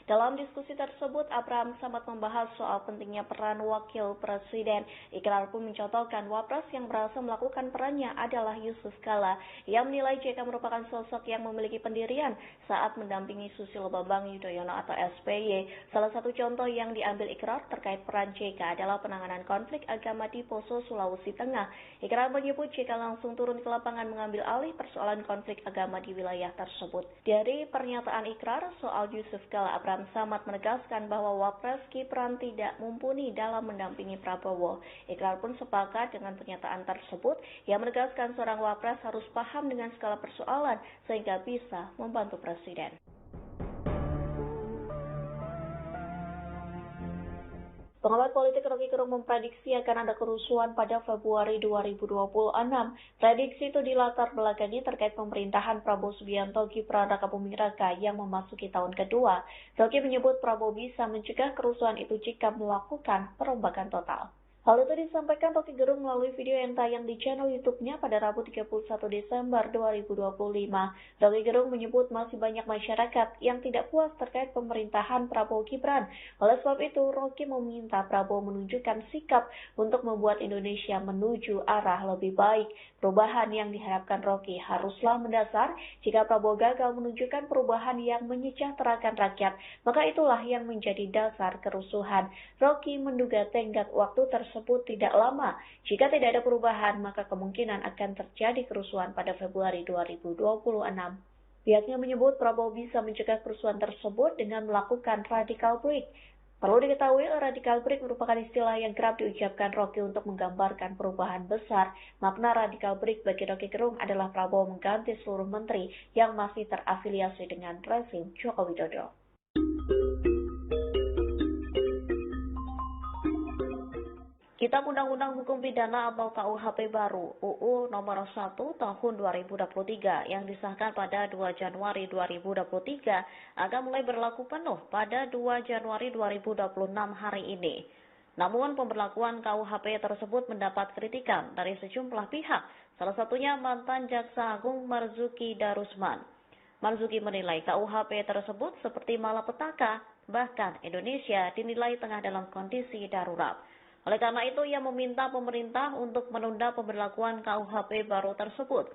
Dalam diskusi tersebut, Abraham Samad membahas soal pentingnya peran wakil presiden. Ikrar pun mencontohkan Wapres yang berhasil melakukan perannya adalah Yusuf Kala. Ia menilai JK merupakan sosok yang memiliki pendirian saat mendampingi Susilo Bambang Yudhoyono atau SBY. Salah satu contoh yang diambil Ikrar terkait peran JK adalah penanganan konflik agama di Poso, Sulawesi Tengah. Ikrar menyebut JK langsung turun ke lapangan mengambil alih persoalan konflik agama di wilayah wilayah tersebut. Dari pernyataan ikrar soal Yusuf Kala, Abraham Samad menegaskan bahwa Wapres Gibran tidak mumpuni dalam mendampingi Prabowo. Ikrar pun sepakat dengan pernyataan tersebut yang menegaskan seorang Wapres harus paham dengan skala persoalan sehingga bisa membantu Presiden. Pengamat politik Rocky Gerung memprediksi akan ada kerusuhan pada Februari 2026. Prediksi itu dilatar belakangi terkait pemerintahan Prabowo Subianto Gibran Rakabuming Raka yang memasuki tahun kedua. Rocky menyebut Prabowo bisa mencegah kerusuhan itu jika melakukan perombakan total. Hal itu disampaikan Rocky Gerung melalui video yang tayang di channel YouTube-nya pada Rabu 31 Desember 2025. Rocky Gerung menyebut masih banyak masyarakat yang tidak puas terkait pemerintahan Prabowo Gibran. Oleh sebab itu, Rocky meminta Prabowo menunjukkan sikap untuk membuat Indonesia menuju arah lebih baik. Perubahan yang diharapkan Rocky haruslah mendasar. Jika Prabowo gagal menunjukkan perubahan yang menyejahterakan rakyat, maka itulah yang menjadi dasar kerusuhan. Rocky menduga tenggat waktu tersebut tidak lama. Jika tidak ada perubahan, maka kemungkinan akan terjadi kerusuhan pada Februari 2026. Pihaknya menyebut Prabowo bisa mencegah kerusuhan tersebut dengan melakukan radical break. Perlu diketahui, radical break merupakan istilah yang kerap diucapkan Rocky untuk menggambarkan perubahan besar. Makna radical break bagi Rocky Gerung adalah Prabowo mengganti seluruh menteri yang masih terafiliasi dengan rezim Joko Widodo. Kitab Undang-Undang Hukum Pidana atau KUHP baru UU Nomor 1 Tahun 2023 yang disahkan pada 2 Januari 2023 akan mulai berlaku penuh pada 2 Januari 2026 hari ini. Namun pemberlakuan KUHP tersebut mendapat kritikan dari sejumlah pihak, salah satunya mantan Jaksa Agung Marzuki Darusman. Marzuki menilai KUHP tersebut seperti malapetaka, bahkan Indonesia dinilai tengah dalam kondisi darurat. Oleh karena itu, ia meminta pemerintah untuk menunda pemberlakuan KUHP baru tersebut.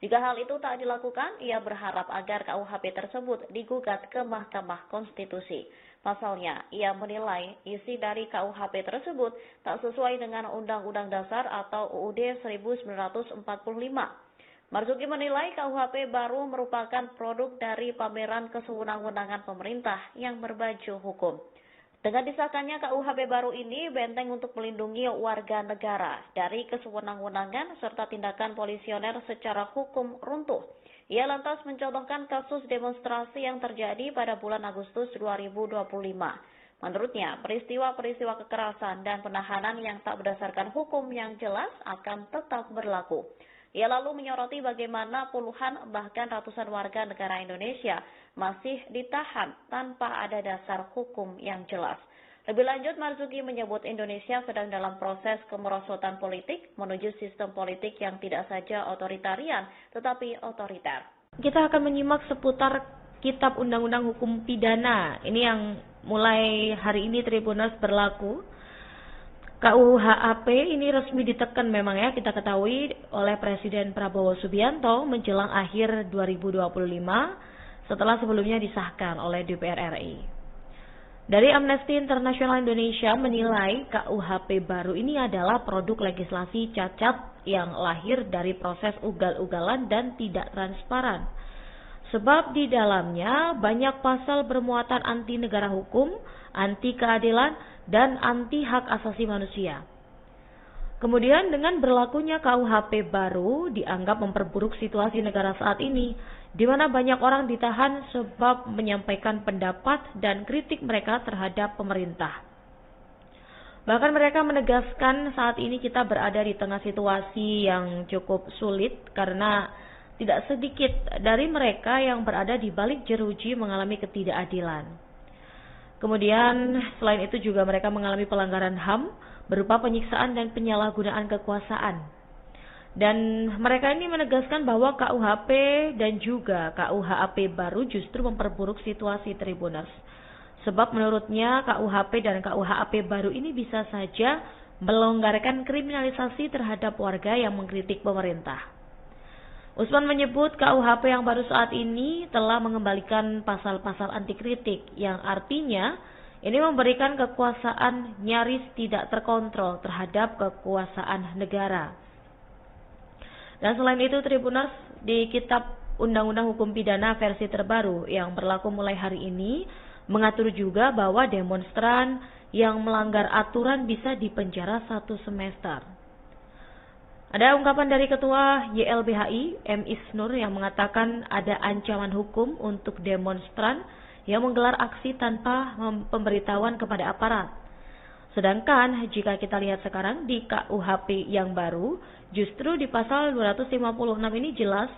Jika hal itu tak dilakukan, ia berharap agar KUHP tersebut digugat ke Mahkamah Konstitusi. Pasalnya, ia menilai isi dari KUHP tersebut tak sesuai dengan Undang-Undang Dasar atau UUD 1945. Marzuki menilai KUHP baru merupakan produk dari pameran kesewenang-wenangan pemerintah yang berbaju hukum. Dengan disahkannya KUHP baru ini, benteng untuk melindungi warga negara dari kesewenang-wenangan serta tindakan polisioner secara hukum runtuh. Ia lantas mencontohkan kasus demonstrasi yang terjadi pada bulan Agustus 2025. Menurutnya, peristiwa-peristiwa kekerasan dan penahanan yang tak berdasarkan hukum yang jelas akan tetap berlaku. Ia lalu menyoroti bagaimana puluhan bahkan ratusan warga negara Indonesia masih ditahan tanpa ada dasar hukum yang jelas. Lebih lanjut, Marzuki menyebut Indonesia sedang dalam proses kemerosotan politik menuju sistem politik yang tidak saja otoritarian, tetapi otoriter. Kita akan menyimak seputar Kitab Undang-Undang Hukum Pidana. Ini yang mulai hari ini Tribuners berlaku. KUHP ini resmi ditekan memang ya, kita ketahui oleh Presiden Prabowo Subianto menjelang akhir 2025 setelah sebelumnya disahkan oleh DPR RI. Dari Amnesty International Indonesia menilai KUHP baru ini adalah produk legislasi cacat yang lahir dari proses ugal-ugalan dan tidak transparan. Sebab di dalamnya banyak pasal bermuatan anti negara hukum, anti keadilan, dan anti hak asasi manusia. Kemudian dengan berlakunya KUHP baru dianggap memperburuk situasi negara saat ini, di mana banyak orang ditahan sebab menyampaikan pendapat dan kritik mereka terhadap pemerintah. Bahkan mereka menegaskan saat ini kita berada di tengah situasi yang cukup sulit karena tidak sedikit dari mereka yang berada di balik jeruji mengalami ketidakadilan. Kemudian selain itu juga mereka mengalami pelanggaran HAM berupa penyiksaan dan penyalahgunaan kekuasaan. Dan mereka ini menegaskan bahwa KUHP dan juga KUHP baru justru memperburuk situasi Tribuners. Sebab menurutnya KUHP dan KUHP baru ini bisa saja melonggarkan kriminalisasi terhadap warga yang mengkritik pemerintah. Usman menyebut KUHP yang baru saat ini telah mengembalikan pasal-pasal anti kritik yang artinya ini memberikan kekuasaan nyaris tidak terkontrol terhadap kekuasaan negara. Dan selain itu Tribuners, di Kitab Undang-Undang Hukum Pidana versi terbaru yang berlaku mulai hari ini mengatur juga bahwa demonstran yang melanggar aturan bisa dipenjara 1 semester. Ada ungkapan dari Ketua YLBHI, M. Isnur, yang mengatakan ada ancaman hukum untuk demonstran yang menggelar aksi tanpa pemberitahuan kepada aparat. Sedangkan jika kita lihat sekarang di KUHP yang baru, justru di pasal 256 ini jelas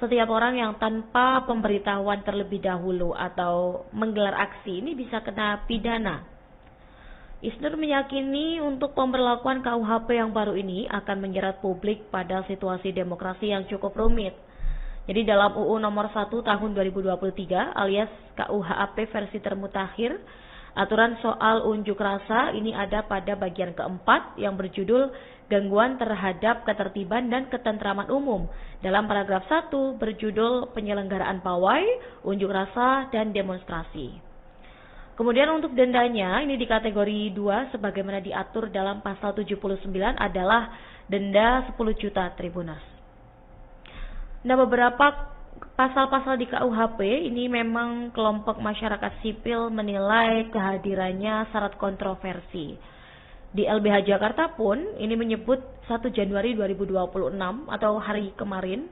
setiap orang yang tanpa pemberitahuan terlebih dahulu atau menggelar aksi ini bisa kena pidana. Isnur meyakini untuk pemberlakuan KUHP yang baru ini akan menjerat publik pada situasi demokrasi yang cukup rumit. Jadi dalam UU nomor 1 tahun 2023 alias KUHP versi termutakhir, aturan soal unjuk rasa ini ada pada bagian keempat yang berjudul gangguan terhadap ketertiban dan ketentraman umum. Dalam paragraf 1 berjudul penyelenggaraan pawai, unjuk rasa, dan demonstrasi. Kemudian untuk dendanya ini di kategori 2 sebagaimana diatur dalam pasal 79 adalah denda 10 juta Tribuners. Nah, beberapa pasal-pasal di KUHP ini memang kelompok masyarakat sipil menilai kehadirannya syarat kontroversi. Di LBH Jakarta pun ini menyebut 1 Januari 2026 atau hari kemarin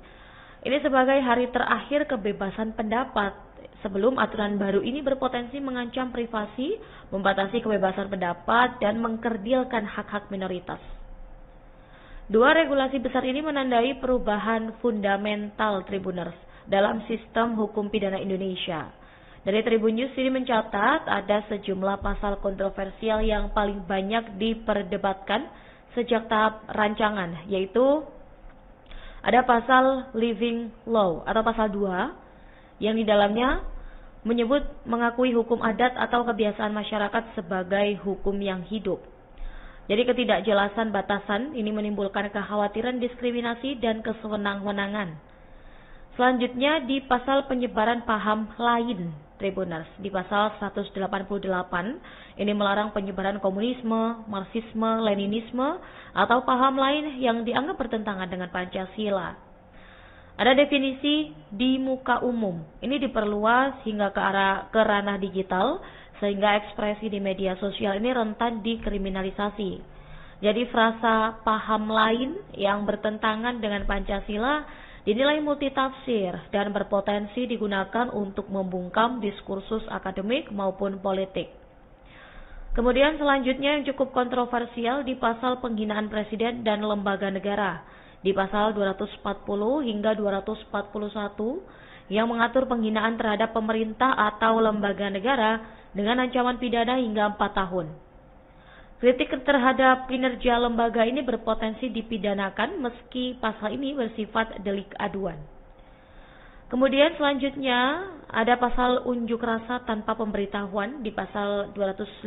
ini sebagai hari terakhir kebebasan pendapat. Sebelum aturan baru ini berpotensi mengancam privasi, membatasi kebebasan pendapat, dan mengkerdilkan hak-hak minoritas. Dua regulasi besar ini menandai perubahan fundamental Tribuners dalam sistem hukum pidana Indonesia. Dari Tribun News ini mencatat ada sejumlah pasal kontroversial yang paling banyak diperdebatkan sejak tahap rancangan, yaitu ada pasal Living Law atau pasal 2 yang di dalamnya menyebut mengakui hukum adat atau kebiasaan masyarakat sebagai hukum yang hidup. Jadi ketidakjelasan batasan ini menimbulkan kekhawatiran diskriminasi dan kesewenang-wenangan. Selanjutnya di pasal penyebaran paham lain, Tribuners, di pasal 188 ini melarang penyebaran komunisme, marxisme, leninisme atau paham lain yang dianggap bertentangan dengan Pancasila. Ada definisi di muka umum. Ini diperluas hingga ke ranah digital sehingga ekspresi di media sosial ini rentan dikriminalisasi. Jadi frasa paham lain yang bertentangan dengan Pancasila dinilai multitafsir dan berpotensi digunakan untuk membungkam diskursus akademik maupun politik. Kemudian selanjutnya yang cukup kontroversial di pasal penghinaan presiden dan lembaga negara. Di pasal 240 hingga 241 yang mengatur penghinaan terhadap pemerintah atau lembaga negara dengan ancaman pidana hingga 4 tahun. Kritik terhadap kinerja lembaga ini berpotensi dipidanakan meski pasal ini bersifat delik aduan. Kemudian selanjutnya ada pasal unjuk rasa tanpa pemberitahuan di pasal 256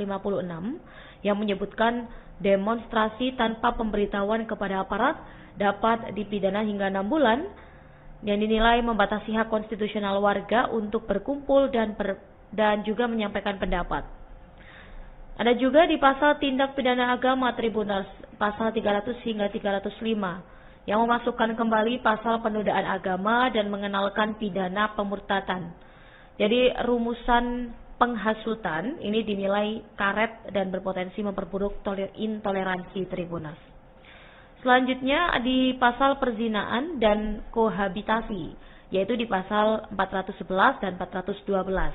yang menyebutkan demonstrasi tanpa pemberitahuan kepada aparat dapat dipidana hingga 6 bulan yang dinilai membatasi hak konstitusional warga untuk berkumpul dan juga menyampaikan pendapat. Ada juga di pasal tindak pidana agama Tribuners, pasal 300 hingga 305 yang memasukkan kembali pasal penodaan agama dan mengenalkan pidana pemurtatan. Jadi rumusan penghasutan ini dinilai karet dan berpotensi memperburuk intoleransi Tribuners. Selanjutnya di pasal perzinaan dan kohabitasi, yaitu di pasal 411 dan 412.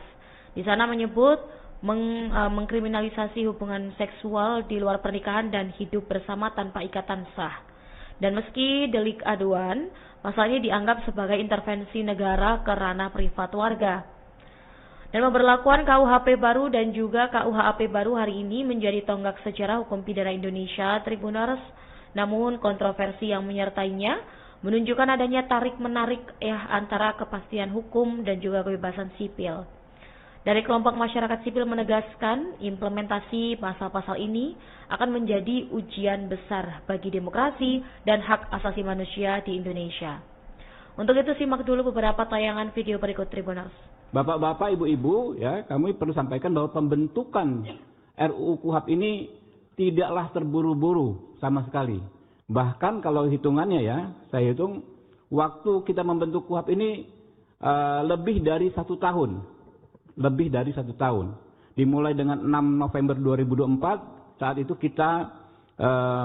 Di sana menyebut mengkriminalisasi hubungan seksual di luar pernikahan dan hidup bersama tanpa ikatan sah. Dan meski delik aduan, pasal ini dianggap sebagai intervensi negara ke ranah privat warga. Dan pemberlakuan KUHP baru dan juga KUHP baru hari ini menjadi tonggak sejarah hukum pidana Indonesia, Tribuners. Namun kontroversi yang menyertainya menunjukkan adanya tarik-menarik antara kepastian hukum dan juga kebebasan sipil. Dari kelompok masyarakat sipil menegaskan implementasi pasal-pasal ini akan menjadi ujian besar bagi demokrasi dan hak asasi manusia di Indonesia. Untuk itu simak dulu beberapa tayangan video berikut Tribuners. Bapak-bapak, ibu-ibu, ya, kami perlu sampaikan bahwa pembentukan RUU KUHP ini tidaklah terburu-buru sama sekali. Bahkan kalau hitungannya ya, saya hitung waktu kita membentuk KUHP ini lebih dari 1 tahun. Lebih dari 1 tahun. Dimulai dengan 6 November 2024, saat itu kita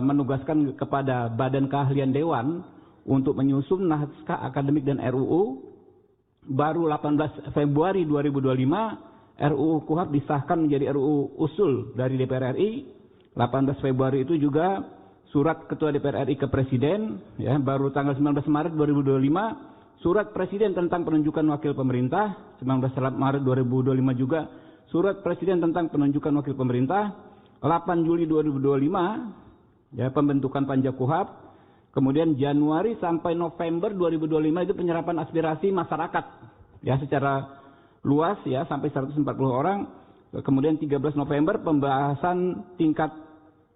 menugaskan kepada Badan Keahlian Dewan untuk menyusun naskah akademik dan RUU. Baru 18 Februari 2025, RUU KUHP disahkan menjadi RUU usul dari DPR RI. 18 Februari itu juga surat Ketua DPR RI ke Presiden, ya, baru tanggal 19 Maret 2025, surat Presiden tentang penunjukan wakil pemerintah, 19 Maret 2025 juga, surat Presiden tentang penunjukan wakil pemerintah, 8 Juli 2025, ya, pembentukan Panja KUHP, kemudian Januari sampai November 2025 itu penyerapan aspirasi masyarakat, ya, secara luas, ya, sampai 140 orang, kemudian 13 November pembahasan tingkat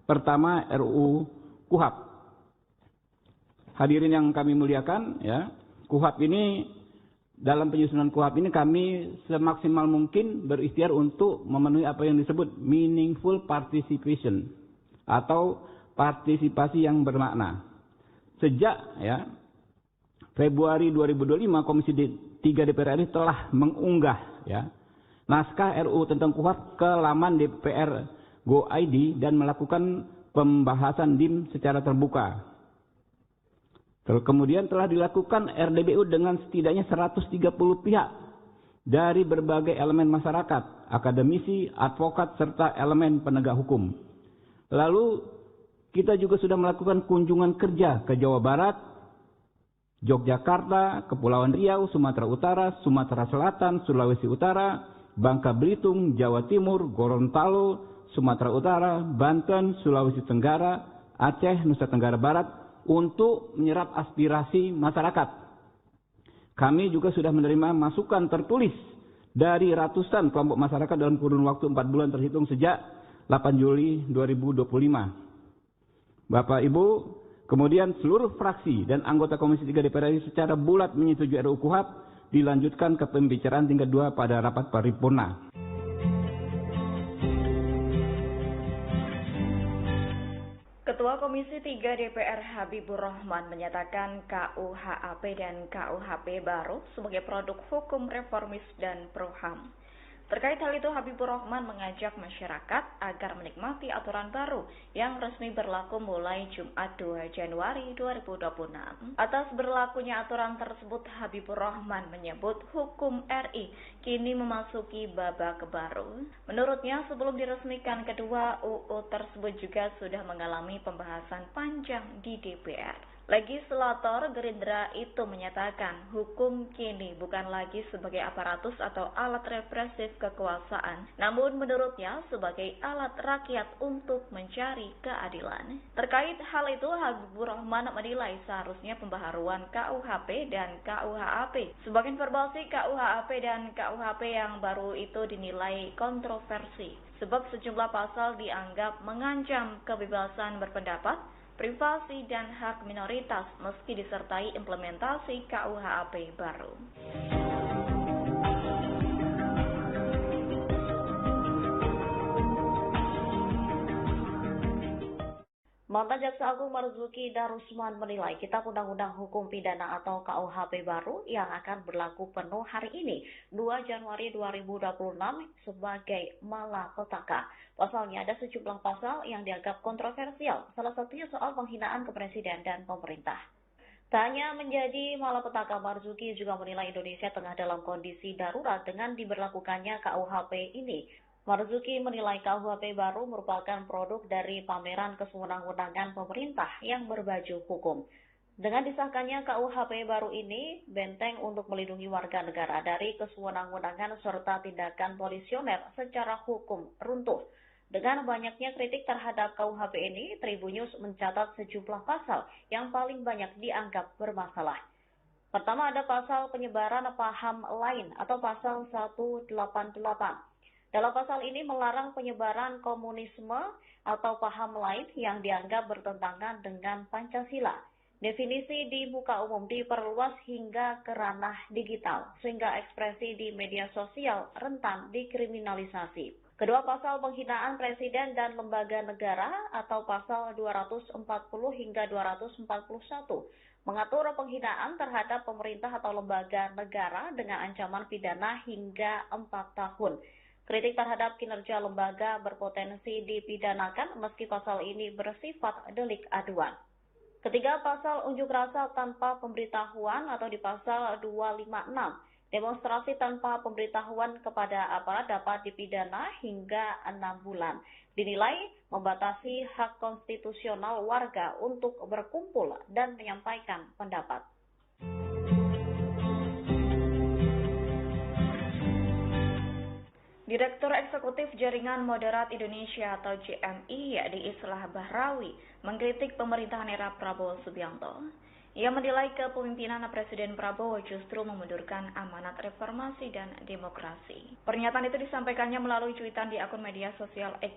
pertama RUU KUHP. Hadirin yang kami muliakan, ya, KUHP ini, dalam penyusunan KUHP ini kami semaksimal mungkin berikhtiar untuk memenuhi apa yang disebut meaningful participation atau partisipasi yang bermakna. Sejak, ya, Februari 2025 Komisi 3 DPR RI telah mengunggah, ya, naskah RUU tentang KUHP ke laman DPR Go.id dan melakukan pembahasan DIM secara terbuka. Kemudian telah dilakukan RDBU dengan setidaknya 130 pihak dari berbagai elemen masyarakat, akademisi, advokat, serta elemen penegak hukum. Lalu kita juga sudah melakukan kunjungan kerja ke Jawa Barat, Yogyakarta, Kepulauan Riau, Sumatera Utara, Sumatera Selatan, Sulawesi Utara, Bangka Belitung, Jawa Timur, Gorontalo, Sumatera Utara, Banten, Sulawesi Tenggara, Aceh, Nusa Tenggara Barat, untuk menyerap aspirasi masyarakat. Kami juga sudah menerima masukan tertulis dari ratusan kelompok masyarakat dalam kurun waktu 4 bulan terhitung sejak 8 Juli 2025. Bapak Ibu, kemudian seluruh fraksi dan anggota Komisi 3 DPR RI secara bulat menyetujui RUU KUHP dilanjutkan ke pembicaraan tingkat 2 pada rapat paripurna. Ketua Komisi 3 DPR Habibur Rahman menyatakan KUHP dan KUHP baru sebagai produk hukum reformis dan pro-HAM. Terkait hal itu, Habibur Rahman mengajak masyarakat agar menikmati aturan baru yang resmi berlaku mulai Jumat 2 Januari 2026. Atas berlakunya aturan tersebut, Habibur Rahman menyebut hukum RI kini memasuki babak baru. Menurutnya, sebelum diresmikan kedua UU tersebut juga sudah mengalami pembahasan panjang di DPR. Legislator Gerindra itu menyatakan hukum kini bukan lagi sebagai aparatus atau alat represif kekuasaan, namun menurutnya sebagai alat rakyat untuk mencari keadilan. Terkait hal itu, Habibur Rahman menilai seharusnya pembaharuan KUHP dan KUHAP. Sebagai informasi, KUHP dan KUHP yang baru itu dinilai kontroversi, sebab sejumlah pasal dianggap mengancam kebebasan berpendapat, privasi dan hak minoritas meski disertai implementasi KUHP baru. Mantan Jaksa Agung Marzuki Darusman menilai Kitab Undang-Undang Hukum Pidana atau KUHP baru yang akan berlaku penuh hari ini, 2 Januari 2026, sebagai malapetaka. Pasalnya ada sejumlah pasal yang dianggap kontroversial, salah satunya soal penghinaan ke presiden dan pemerintah. Tak hanya menjadi malapetaka, Marzuki juga menilai Indonesia tengah dalam kondisi darurat dengan diberlakukannya KUHP ini. Marzuki menilai KUHP baru merupakan produk dari pameran kesewenang-wenangan pemerintah yang berbaju hukum. Dengan disahkannya KUHP baru ini, benteng untuk melindungi warga negara dari kesewenang-wenangan serta tindakan polisioner secara hukum runtuh. Dengan banyaknya kritik terhadap KUHP ini, Tribunnews mencatat sejumlah pasal yang paling banyak dianggap bermasalah. Pertama, ada pasal penyebaran paham lain atau pasal 188. Dalam pasal ini melarang penyebaran komunisme atau paham lain yang dianggap bertentangan dengan Pancasila. Definisi di muka umum diperluas hingga ke ranah digital, sehingga ekspresi di media sosial rentan dikriminalisasi. Kedua pasal penghinaan presiden dan lembaga negara atau pasal 240 hingga 241 mengatur penghinaan terhadap pemerintah atau lembaga negara dengan ancaman pidana hingga 4 tahun. Kritik terhadap kinerja lembaga berpotensi dipidanakan meski pasal ini bersifat delik aduan. Ketiga, pasal unjuk rasa tanpa pemberitahuan atau di pasal 256. Demonstrasi tanpa pemberitahuan kepada aparat dapat dipidana hingga 6 bulan. Dinilai membatasi hak konstitusional warga untuk berkumpul dan menyampaikan pendapat. Direktur Eksekutif Jaringan Moderat Indonesia atau JMI yakni Islah Bahrawi mengkritik pemerintahan era Prabowo Subianto. Ia menilai kepemimpinan Presiden Prabowo justru memundurkan amanat reformasi dan demokrasi. Pernyataan itu disampaikannya melalui cuitan di akun media sosial X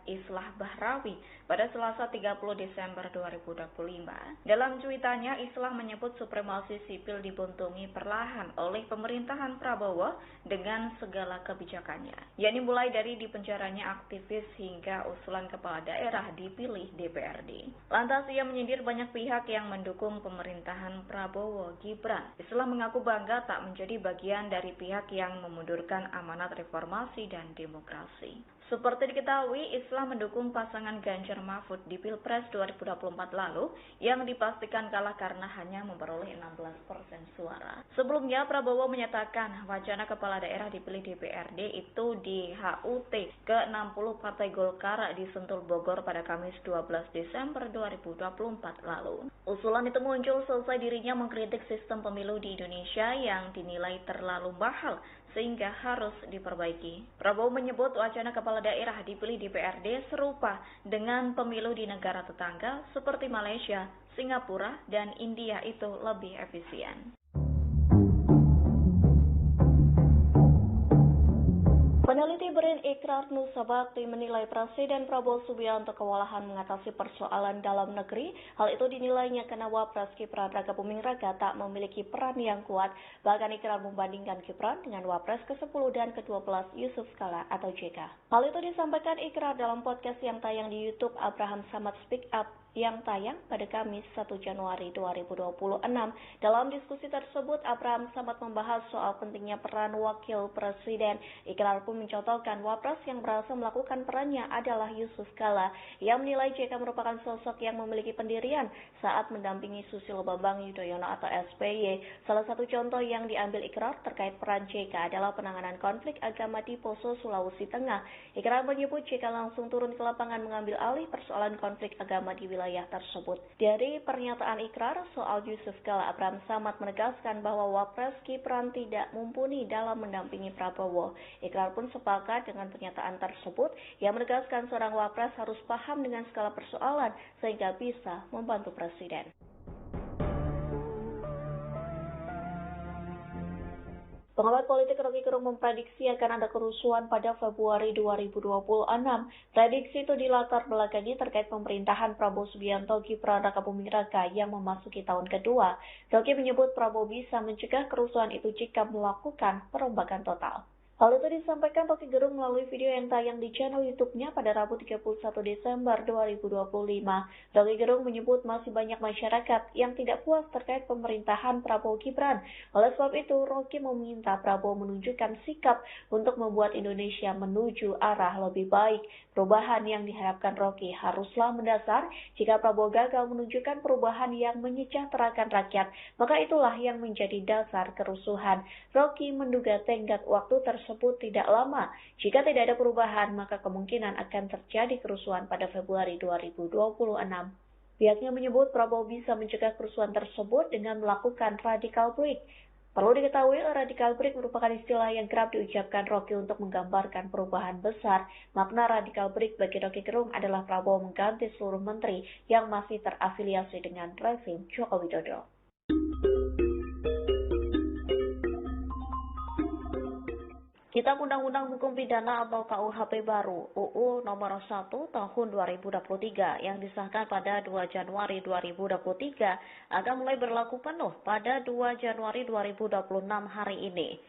@Islah Bahrawi pada Selasa 30 Desember 2025. Dalam cuitannya, Islah menyebut supremasi sipil dibuntungi perlahan oleh pemerintahan Prabowo dengan segala kebijakannya, yakni mulai dari dipenjaranya aktivis hingga usulan kepala daerah dipilih DPRD. Lantas ia menyindir banyak pihak yang mendukung pemerintahan Prabowo Gibran. Islah mengaku bangga tak menjadi bagian dari pihak yang memundurkan amanat reformasi dan demokrasi. Seperti diketahui, Islah mendukung pasangan Ganjar Mahfud di Pilpres 2024 lalu yang dipastikan kalah karena hanya memperoleh 16% suara. Sebelumnya, Prabowo menyatakan wacana kepala daerah dipilih DPRD itu di HUT ke-60 Partai Golkar di Sentul Bogor pada Kamis 12 Desember 2024 lalu. Usulan itu muncul selesai dirinya mengkritik sistem pemilu di Indonesia yang dinilai terlalu mahal sehingga harus diperbaiki. Prabowo menyebut wacana kepala daerah dipilih DPRD serupa dengan pemilu di negara tetangga seperti Malaysia, Singapura, dan India itu lebih efisien. Peneliti BRIN Ikrar Nusa Bakti menilai Presiden Prabowo Subianto kewalahan mengatasi persoalan dalam negeri. Hal itu dinilainya karena Wapres Gibran Rakabuming Raka tak memiliki peran yang kuat. Bahkan Ikrar membandingkan Gibran dengan Wapres ke-10 dan ke-12 Yusuf Kala atau JK. Hal itu disampaikan Ikrar dalam podcast yang tayang di YouTube Abraham Samad Speak Up yang tayang pada Kamis 1 Januari 2026. Dalam diskusi tersebut, Abraham Samad membahas soal pentingnya peran wakil presiden. Ikrar pun mencontohkan Wapres yang berhasil melakukan perannya adalah Yusuf Kala. Ia menilai JK merupakan sosok yang memiliki pendirian saat mendampingi Susilo Bambang Yudhoyono atau SBY. Salah satu contoh yang diambil Ikrar terkait peran JK adalah penanganan konflik agama di Poso, Sulawesi Tengah. Ikrar menyebut JK langsung turun ke lapangan mengambil alih persoalan konflik agama di wilayah tersebut. Dari pernyataan Ikrar soal Yusuf Kala, Abraham Samad menegaskan bahwa Wapres Gibran tidak mumpuni dalam mendampingi Prabowo. Ikrar pun sepakat dengan pernyataan tersebut. Ia menegaskan seorang Wapres harus paham dengan skala persoalan sehingga bisa membantu Presiden. Pengamat politik Rocky Gerung memprediksi akan ada kerusuhan pada Februari 2026. Prediksi itu dilatar belakangi terkait pemerintahan Prabowo Subianto Gibran Rakabuming Raka yang memasuki tahun kedua. Rocky menyebut Prabowo bisa mencegah kerusuhan itu jika melakukan perombakan total. Hal itu disampaikan Rocky Gerung melalui video yang tayang di channel YouTube-nya pada Rabu 31 Desember 2025. Rocky Gerung menyebut masih banyak masyarakat yang tidak puas terkait pemerintahan Prabowo Gibran. Oleh sebab itu, Rocky meminta Prabowo menunjukkan sikap untuk membuat Indonesia menuju arah lebih baik. Perubahan yang diharapkan Rocky haruslah mendasar. Jika Prabowo gagal menunjukkan perubahan yang menyejahterakan rakyat, maka itulah yang menjadi dasar kerusuhan. Rocky menduga tenggat waktu tersebut tidak lama. Jika tidak ada perubahan, maka kemungkinan akan terjadi kerusuhan pada Februari 2026. Pihaknya menyebut Prabowo bisa mencegah kerusuhan tersebut dengan melakukan radical break. Perlu diketahui, radical break merupakan istilah yang kerap diucapkan Rocky untuk menggambarkan perubahan besar. Makna radical break bagi Rocky Gerung adalah Prabowo mengganti seluruh menteri yang masih terafiliasi dengan rezim Joko Widodo. Kitab Undang-Undang Hukum Pidana atau KUHP baru UU Nomor 1 Tahun 2023 yang disahkan pada 2 Januari 2023 akan mulai berlaku penuh pada 2 Januari 2026 hari ini.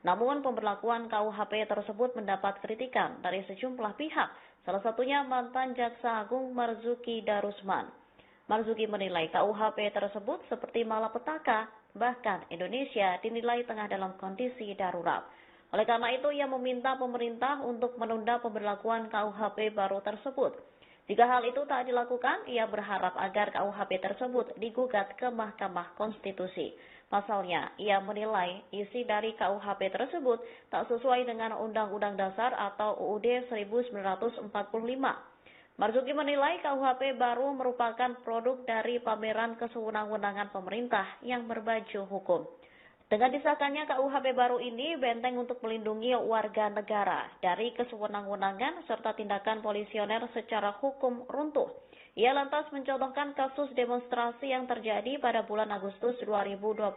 Namun pemberlakuan KUHP tersebut mendapat kritikan dari sejumlah pihak, salah satunya mantan Jaksa Agung Marzuki Darusman. Marzuki menilai KUHP tersebut seperti malapetaka, bahkan Indonesia dinilai tengah dalam kondisi darurat. Oleh karena itu, ia meminta pemerintah untuk menunda pemberlakuan KUHP baru tersebut. Jika hal itu tak dilakukan, ia berharap agar KUHP tersebut digugat ke Mahkamah Konstitusi. Pasalnya, ia menilai isi dari KUHP tersebut tak sesuai dengan Undang-Undang Dasar atau UUD 1945. Marzuki menilai KUHP baru merupakan produk dari pameran kesewenang-wenangan pemerintah yang berbaju hukum. Dengan disahkannya KUHP baru ini, benteng untuk melindungi warga negara dari kesewenang-wenangan serta tindakan polisioner secara hukum runtuh. Ia lantas mencontohkan kasus demonstrasi yang terjadi pada bulan Agustus 2025.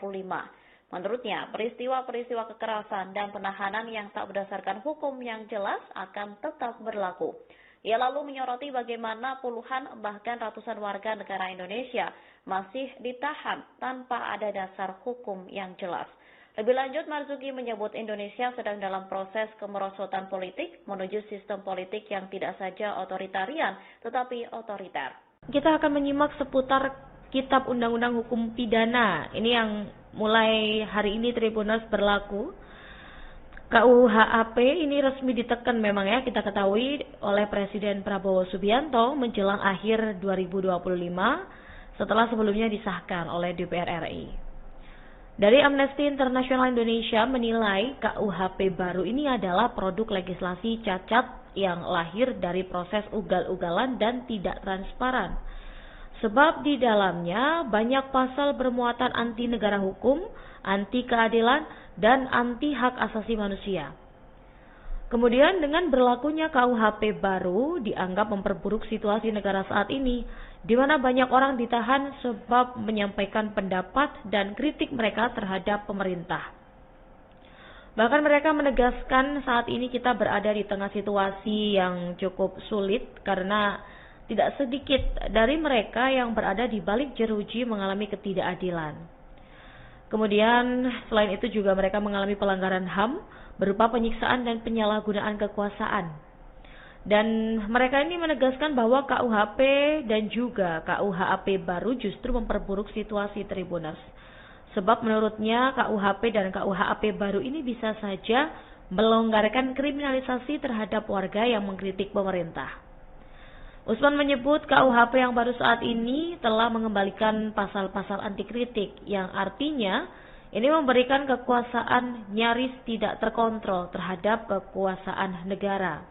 Menurutnya, peristiwa-peristiwa kekerasan dan penahanan yang tak berdasarkan hukum yang jelas akan tetap berlaku. Ia lalu menyoroti bagaimana puluhan bahkan ratusan warga negara Indonesia masih ditahan tanpa ada dasar hukum yang jelas. Lebih lanjut, Marzuki menyebut Indonesia sedang dalam proses kemerosotan politik menuju sistem politik yang tidak saja otoritarian, tetapi otoriter. Kita akan menyimak seputar Kitab Undang-Undang Hukum Pidana. Ini yang mulai hari ini Tribuners berlaku. KUHP ini resmi ditekan memang ya, kita ketahui oleh Presiden Prabowo Subianto menjelang akhir 2025 setelah sebelumnya disahkan oleh DPR RI. Dari Amnesty International Indonesia menilai KUHP baru ini adalah produk legislasi cacat yang lahir dari proses ugal-ugalan dan tidak transparan. Sebab di dalamnya banyak pasal bermuatan anti negara hukum, anti keadilan, dan anti hak asasi manusia. Kemudian dengan berlakunya KUHP baru dianggap memperburuk situasi negara saat ini, di mana banyak orang ditahan sebab menyampaikan pendapat dan kritik mereka terhadap pemerintah. Bahkan mereka menegaskan saat ini kita berada di tengah situasi yang cukup sulit karena tidak sedikit dari mereka yang berada di balik jeruji mengalami ketidakadilan. Kemudian selain itu juga mereka mengalami pelanggaran HAM berupa penyiksaan dan penyalahgunaan kekuasaan. Dan mereka ini menegaskan bahwa KUHP dan juga KUHAP baru justru memperburuk situasi Tribuners. Sebab menurutnya KUHP dan KUHAP baru ini bisa saja melonggarkan kriminalisasi terhadap warga yang mengkritik pemerintah. Usman menyebut KUHP yang baru saat ini telah mengembalikan pasal-pasal anti kritik yang artinya ini memberikan kekuasaan nyaris tidak terkontrol terhadap kekuasaan negara.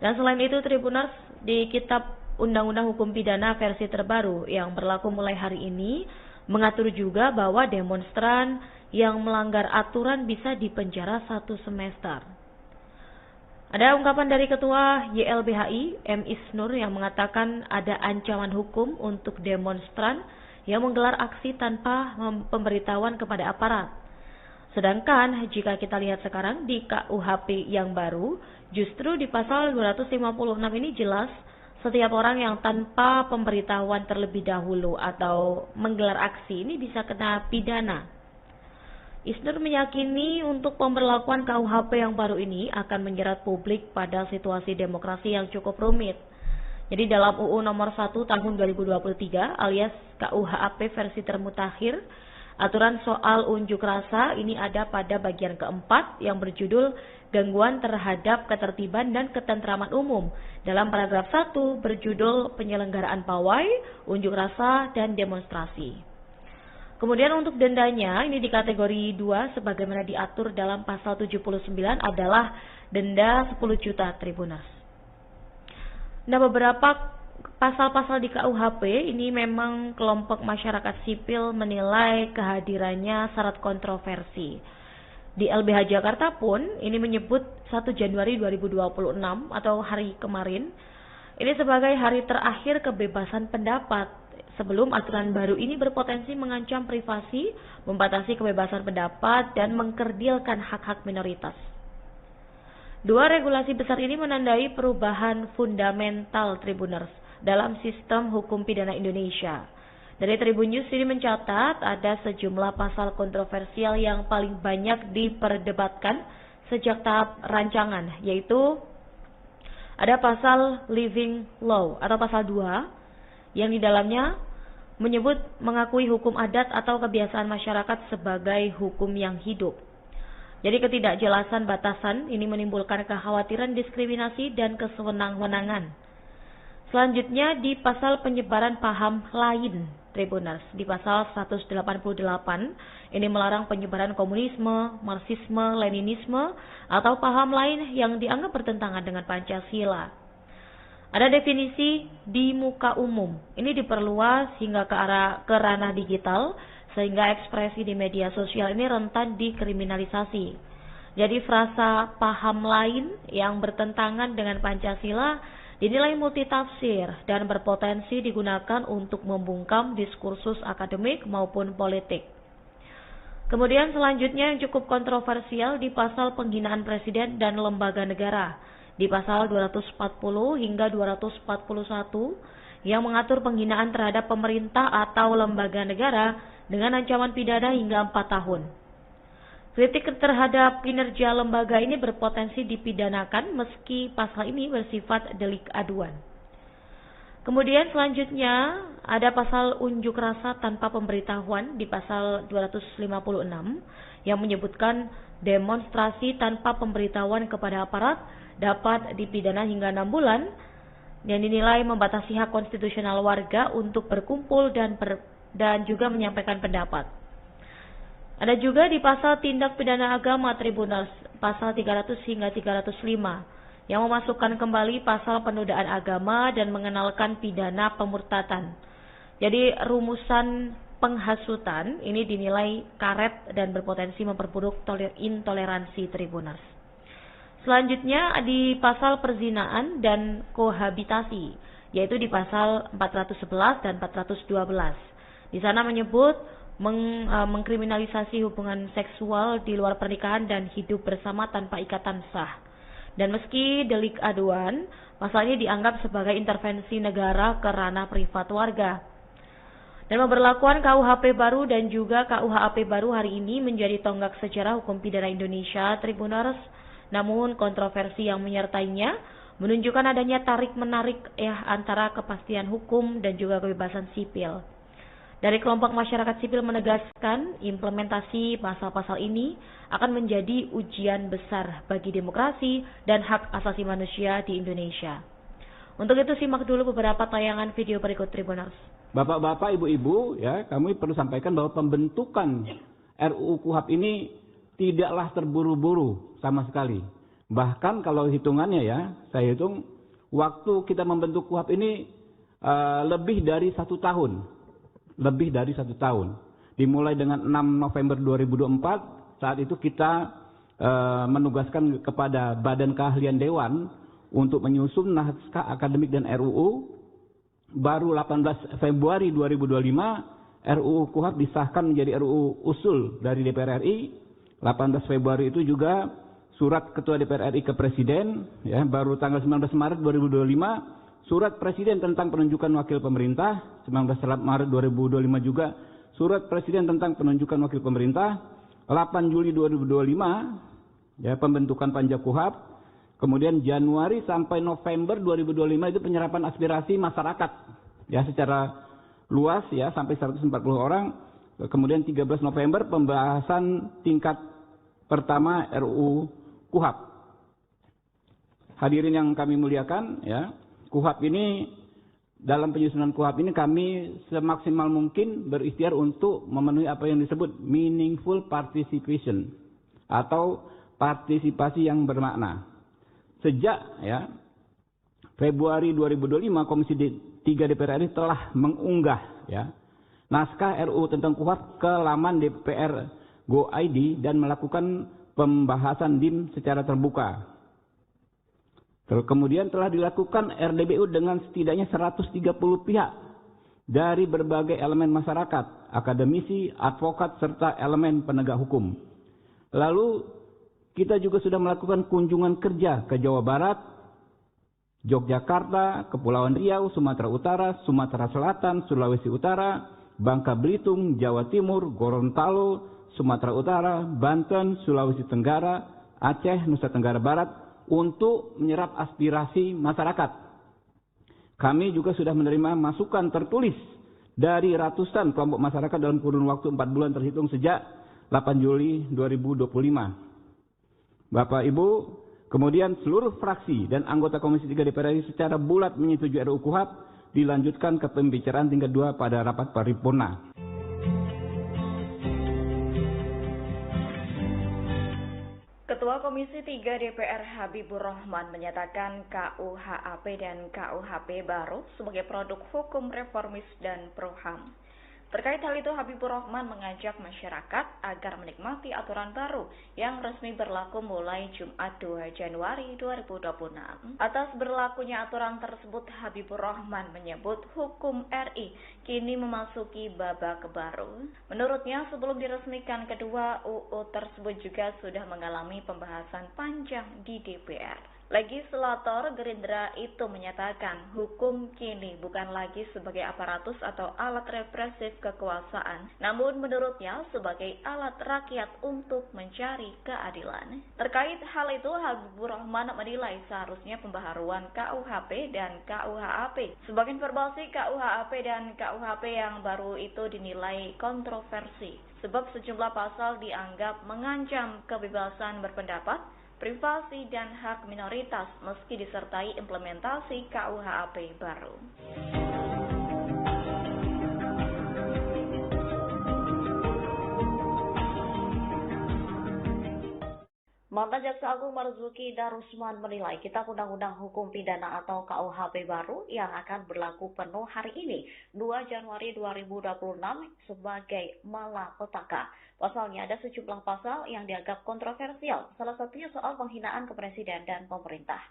Dan selain itu Tribuners, di Kitab Undang-Undang Hukum Pidana versi terbaru yang berlaku mulai hari ini mengatur juga bahwa demonstran yang melanggar aturan bisa dipenjara 1 semester. Ada ungkapan dari Ketua YLBHI, M. Isnur, yang mengatakan ada ancaman hukum untuk demonstran yang menggelar aksi tanpa pemberitahuan kepada aparat. Sedangkan jika kita lihat sekarang di KUHP yang baru, justru di pasal 256 ini jelas setiap orang yang tanpa pemberitahuan terlebih dahulu atau menggelar aksi ini bisa kena pidana. Isnur meyakini untuk pemberlakuan KUHP yang baru ini akan menjerat publik pada situasi demokrasi yang cukup rumit. Jadi dalam UU nomor 1 tahun 2023 alias KUHP versi termutakhir, aturan soal unjuk rasa ini ada pada bagian keempat yang berjudul gangguan terhadap ketertiban dan ketentraman umum. Dalam paragraf 1 berjudul penyelenggaraan pawai, unjuk rasa, dan demonstrasi. Kemudian untuk dendanya ini di kategori 2 sebagaimana diatur dalam pasal 79 adalah denda 10 juta Tribuners. Nah, beberapa pasal-pasal di KUHP ini memang kelompok masyarakat sipil menilai kehadirannya syarat kontroversi. Di LBH Jakarta pun ini menyebut 1 Januari 2026 atau hari kemarin ini sebagai hari terakhir kebebasan pendapat. Sebelum aturan baru ini berpotensi mengancam privasi, membatasi kebebasan pendapat, dan mengkerdilkan hak-hak minoritas. Dua regulasi besar ini menandai perubahan fundamental Tribuners dalam sistem hukum pidana Indonesia. Dari Tribun News ini mencatat ada sejumlah pasal kontroversial yang paling banyak diperdebatkan sejak tahap rancangan, yaitu ada pasal Living Law atau pasal 2 yang di dalamnya menyebut mengakui hukum adat atau kebiasaan masyarakat sebagai hukum yang hidup. Jadi ketidakjelasan batasan ini menimbulkan kekhawatiran diskriminasi dan kesewenang-wenangan. Selanjutnya di pasal penyebaran paham lain, Tribuners, di pasal 188 ini melarang penyebaran komunisme, marxisme, leninisme atau paham lain yang dianggap bertentangan dengan Pancasila. Ada definisi di muka umum. Ini diperluas hingga ke ranah digital sehingga ekspresi di media sosial ini rentan dikriminalisasi. Jadi frasa paham lain yang bertentangan dengan Pancasila dinilai multitafsir dan berpotensi digunakan untuk membungkam diskursus akademik maupun politik. Kemudian selanjutnya yang cukup kontroversial di pasal penghinaan presiden dan lembaga negara. Di pasal 240 hingga 241 yang mengatur penghinaan terhadap pemerintah atau lembaga negara dengan ancaman pidana hingga 4 tahun. Kritik terhadap kinerja lembaga ini berpotensi dipidanakan meski pasal ini bersifat delik aduan. Kemudian selanjutnya ada pasal unjuk rasa tanpa pemberitahuan di pasal 256 yang menyebutkan demonstrasi tanpa pemberitahuan kepada aparat dapat dipidana hingga 6 bulan dan dinilai membatasi hak konstitusional warga untuk berkumpul dan juga menyampaikan pendapat. Ada juga di pasal tindak pidana agama Tribunals, pasal 300 hingga 305 yang memasukkan kembali pasal penodaan agama dan mengenalkan pidana pemurtatan. Jadi rumusan penghasutan ini dinilai karet dan berpotensi memperburuk intoleransi Tribuners. Selanjutnya di pasal perzinaan dan kohabitasi, yaitu di pasal 411 dan 412. Di sana menyebut mengkriminalisasi hubungan seksual di luar pernikahan dan hidup bersama tanpa ikatan sah. Dan meski delik aduan, pasal ini dianggap sebagai intervensi negara ke ranah privat warga. Dan pemberlakuan KUHP baru dan juga KUHP baru hari ini menjadi tonggak sejarah hukum pidana Indonesia, Tribuners. Namun kontroversi yang menyertainya menunjukkan adanya tarik-menarik antara kepastian hukum dan juga kebebasan sipil. Dari kelompok masyarakat sipil menegaskan implementasi pasal-pasal ini akan menjadi ujian besar bagi demokrasi dan hak asasi manusia di Indonesia. Untuk itu simak dulu beberapa tayangan video berikut Tribuners. Bapak-bapak, ibu-ibu, ya, kami perlu sampaikan bahwa pembentukan RUU KUHP ini tidaklah terburu-buru sama sekali. Bahkan kalau hitungannya ya, saya hitung waktu kita membentuk KUHP ini lebih dari 1 tahun. Lebih dari 1 tahun. Dimulai dengan 6 November 2024, saat itu kita menugaskan kepada Badan Keahlian Dewan untuk menyusun naskah akademik dan RUU. Baru 18 Februari 2025, RUU KUHP disahkan menjadi RUU usul dari DPR RI. 18 Februari itu juga surat Ketua DPR RI ke Presiden, ya, baru tanggal 19 Maret 2025 surat Presiden tentang penunjukan wakil pemerintah, 19 Maret 2025 juga surat Presiden tentang penunjukan wakil pemerintah, 8 Juli 2025 ya pembentukan Panja KUHP, kemudian Januari sampai November 2025 itu penyerapan aspirasi masyarakat ya secara luas ya sampai 140 orang, kemudian 13 November pembahasan tingkat pertama RUU KUHP. Hadirin yang kami muliakan, ya, KUHP ini dalam penyusunan KUHP ini kami semaksimal mungkin berikhtiar untuk memenuhi apa yang disebut meaningful participation atau partisipasi yang bermakna. Sejak ya Februari 2025 Komisi 3 DPR RI telah mengunggah ya naskah RUU tentang KUHP ke laman DPR Go.id dan melakukan pembahasan DIM secara terbuka. Kemudian telah dilakukan RDBU dengan setidaknya 130 pihak dari berbagai elemen masyarakat, akademisi, advokat, serta elemen penegak hukum. Lalu kita juga sudah melakukan kunjungan kerja ke Jawa Barat, Yogyakarta, Kepulauan Riau, Sumatera Utara, Sumatera Selatan, Sulawesi Utara, Bangka Belitung, Jawa Timur, Gorontalo, Sumatera Utara, Banten, Sulawesi Tenggara, Aceh, Nusa Tenggara Barat untuk menyerap aspirasi masyarakat. Kami juga sudah menerima masukan tertulis dari ratusan kelompok masyarakat dalam kurun waktu 4 bulan terhitung sejak 8 Juli 2025. Bapak Ibu, kemudian seluruh fraksi dan anggota Komisi 3 DPR RI secara bulat menyetujui RUU KUHP dilanjutkan ke pembicaraan tingkat 2 pada rapat paripurna. Ketua Komisi 3 DPR Habibur Rahman menyatakan KUHP dan KUHP baru sebagai produk hukum reformis dan pro-HAM. Terkait hal itu, Habibur Rahman mengajak masyarakat agar menikmati aturan baru yang resmi berlaku mulai Jumat 2 Januari 2026. Atas berlakunya aturan tersebut, Habibur Rahman menyebut hukum RI kini memasuki babak baru. Menurutnya, sebelum diresmikan kedua UU tersebut juga sudah mengalami pembahasan panjang di DPR. Legislator Gerindra itu menyatakan hukum kini bukan lagi sebagai aparatus atau alat represif kekuasaan, namun menurutnya sebagai alat rakyat untuk mencari keadilan. Terkait hal itu, Habibur Rahman menilai seharusnya pembaharuan KUHP dan KUHAP. Sebagai informasi, KUHP dan KUHP yang baru itu dinilai kontroversi, sebab sejumlah pasal dianggap mengancam kebebasan berpendapat, privasi dan hak minoritas meski disertai implementasi KUHP baru. Mantan Jaksa Agung Marzuki Darusman menilai Kitab Undang-Undang Hukum Pidana atau KUHP baru yang akan berlaku penuh hari ini, 2 Januari 2026, sebagai malapetaka. Pasalnya ada sejumlah pasal yang dianggap kontroversial, salah satunya soal penghinaan ke presiden dan pemerintah.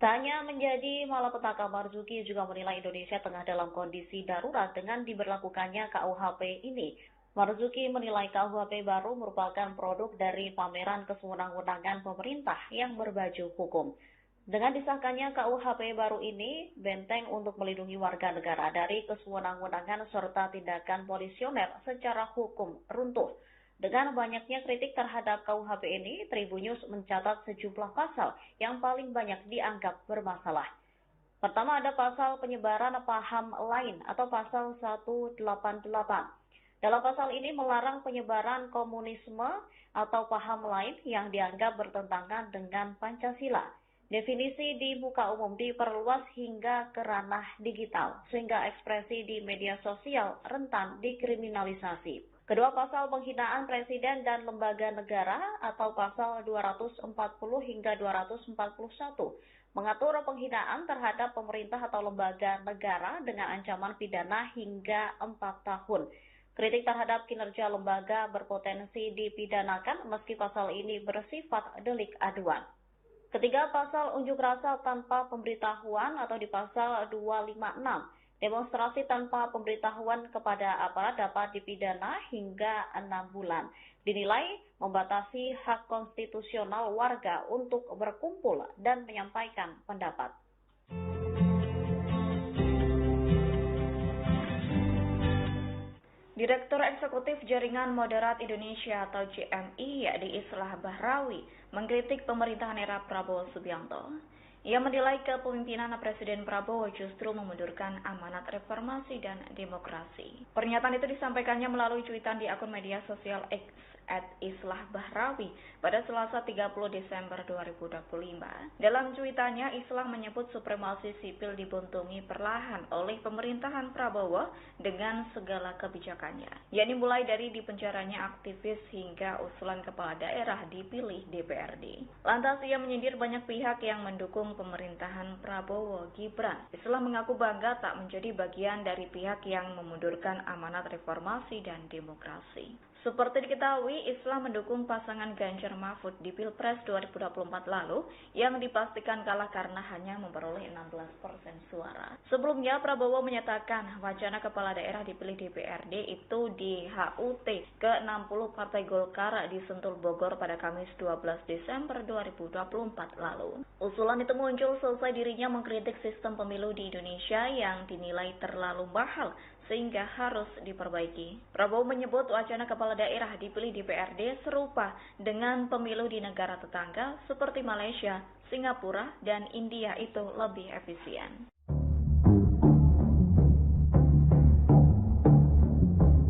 Tak hanya menjadi malapetaka, Marzuki juga menilai Indonesia tengah dalam kondisi darurat dengan diberlakukannya KUHP ini. Marzuki menilai KUHP baru merupakan produk dari pameran kesewenang-wenangan pemerintah yang berbaju hukum. Dengan disahkannya KUHP baru ini, benteng untuk melindungi warga negara dari kesewenang-wenangan serta tindakan polisioner secara hukum runtuh. Dengan banyaknya kritik terhadap KUHP ini, Tribunnews mencatat sejumlah pasal yang paling banyak dianggap bermasalah. Pertama, ada pasal penyebaran paham lain atau pasal 188. Dalam pasal ini melarang penyebaran komunisme atau paham lain yang dianggap bertentangan dengan Pancasila. Definisi di muka umum diperluas hingga ke ranah digital, sehingga ekspresi di media sosial rentan dikriminalisasi. Kedua, pasal penghinaan presiden dan lembaga negara atau pasal 240 hingga 241 mengatur penghinaan terhadap pemerintah atau lembaga negara dengan ancaman pidana hingga 4 tahun. Kritik terhadap kinerja lembaga berpotensi dipidanakan meski pasal ini bersifat delik aduan. Ketiga, pasal unjuk rasa tanpa pemberitahuan atau di pasal 256. Demonstrasi tanpa pemberitahuan kepada aparat dapat dipidana hingga 6 bulan. Dinilai membatasi hak konstitusional warga untuk berkumpul dan menyampaikan pendapat. Direktur Eksekutif Jaringan Moderat Indonesia atau JMI, yakni Islah Bahrawi, mengkritik pemerintahan era Prabowo Subianto. Ia menilai kepemimpinan Presiden Prabowo justru memundurkan amanat reformasi dan demokrasi. Pernyataan itu disampaikannya melalui cuitan di akun media sosial X @Islah Bahrawi pada Selasa 30 Desember 2025. Dalam cuitannya, Islah menyebut supremasi sipil dibuntungi perlahan oleh pemerintahan Prabowo dengan segala kebijakannya, yakni mulai dari dipenjaranya aktivis hingga usulan kepala daerah dipilih DPRD. Lantas ia menyindir banyak pihak yang mendukung pemerintahan Prabowo Gibran. Islah mengaku bangga tak menjadi bagian dari pihak yang memundurkan amanat reformasi dan demokrasi. Seperti diketahui, Islah mendukung pasangan Ganjar Mahfud di Pilpres 2024 lalu yang dipastikan kalah karena hanya memperoleh 16% suara. Sebelumnya, Prabowo menyatakan wacana kepala daerah dipilih DPRD itu di HUT ke-60 Partai Golkar di Sentul Bogor pada Kamis 12 Desember 2024 lalu. Usulan itu muncul selesai dirinya mengkritik sistem pemilu di Indonesia yang dinilai terlalu mahal sehingga harus diperbaiki. Prabowo menyebut wacana kepala daerah dipilih DPRD serupa dengan pemilu di negara tetangga seperti Malaysia, Singapura, dan India itu lebih efisien.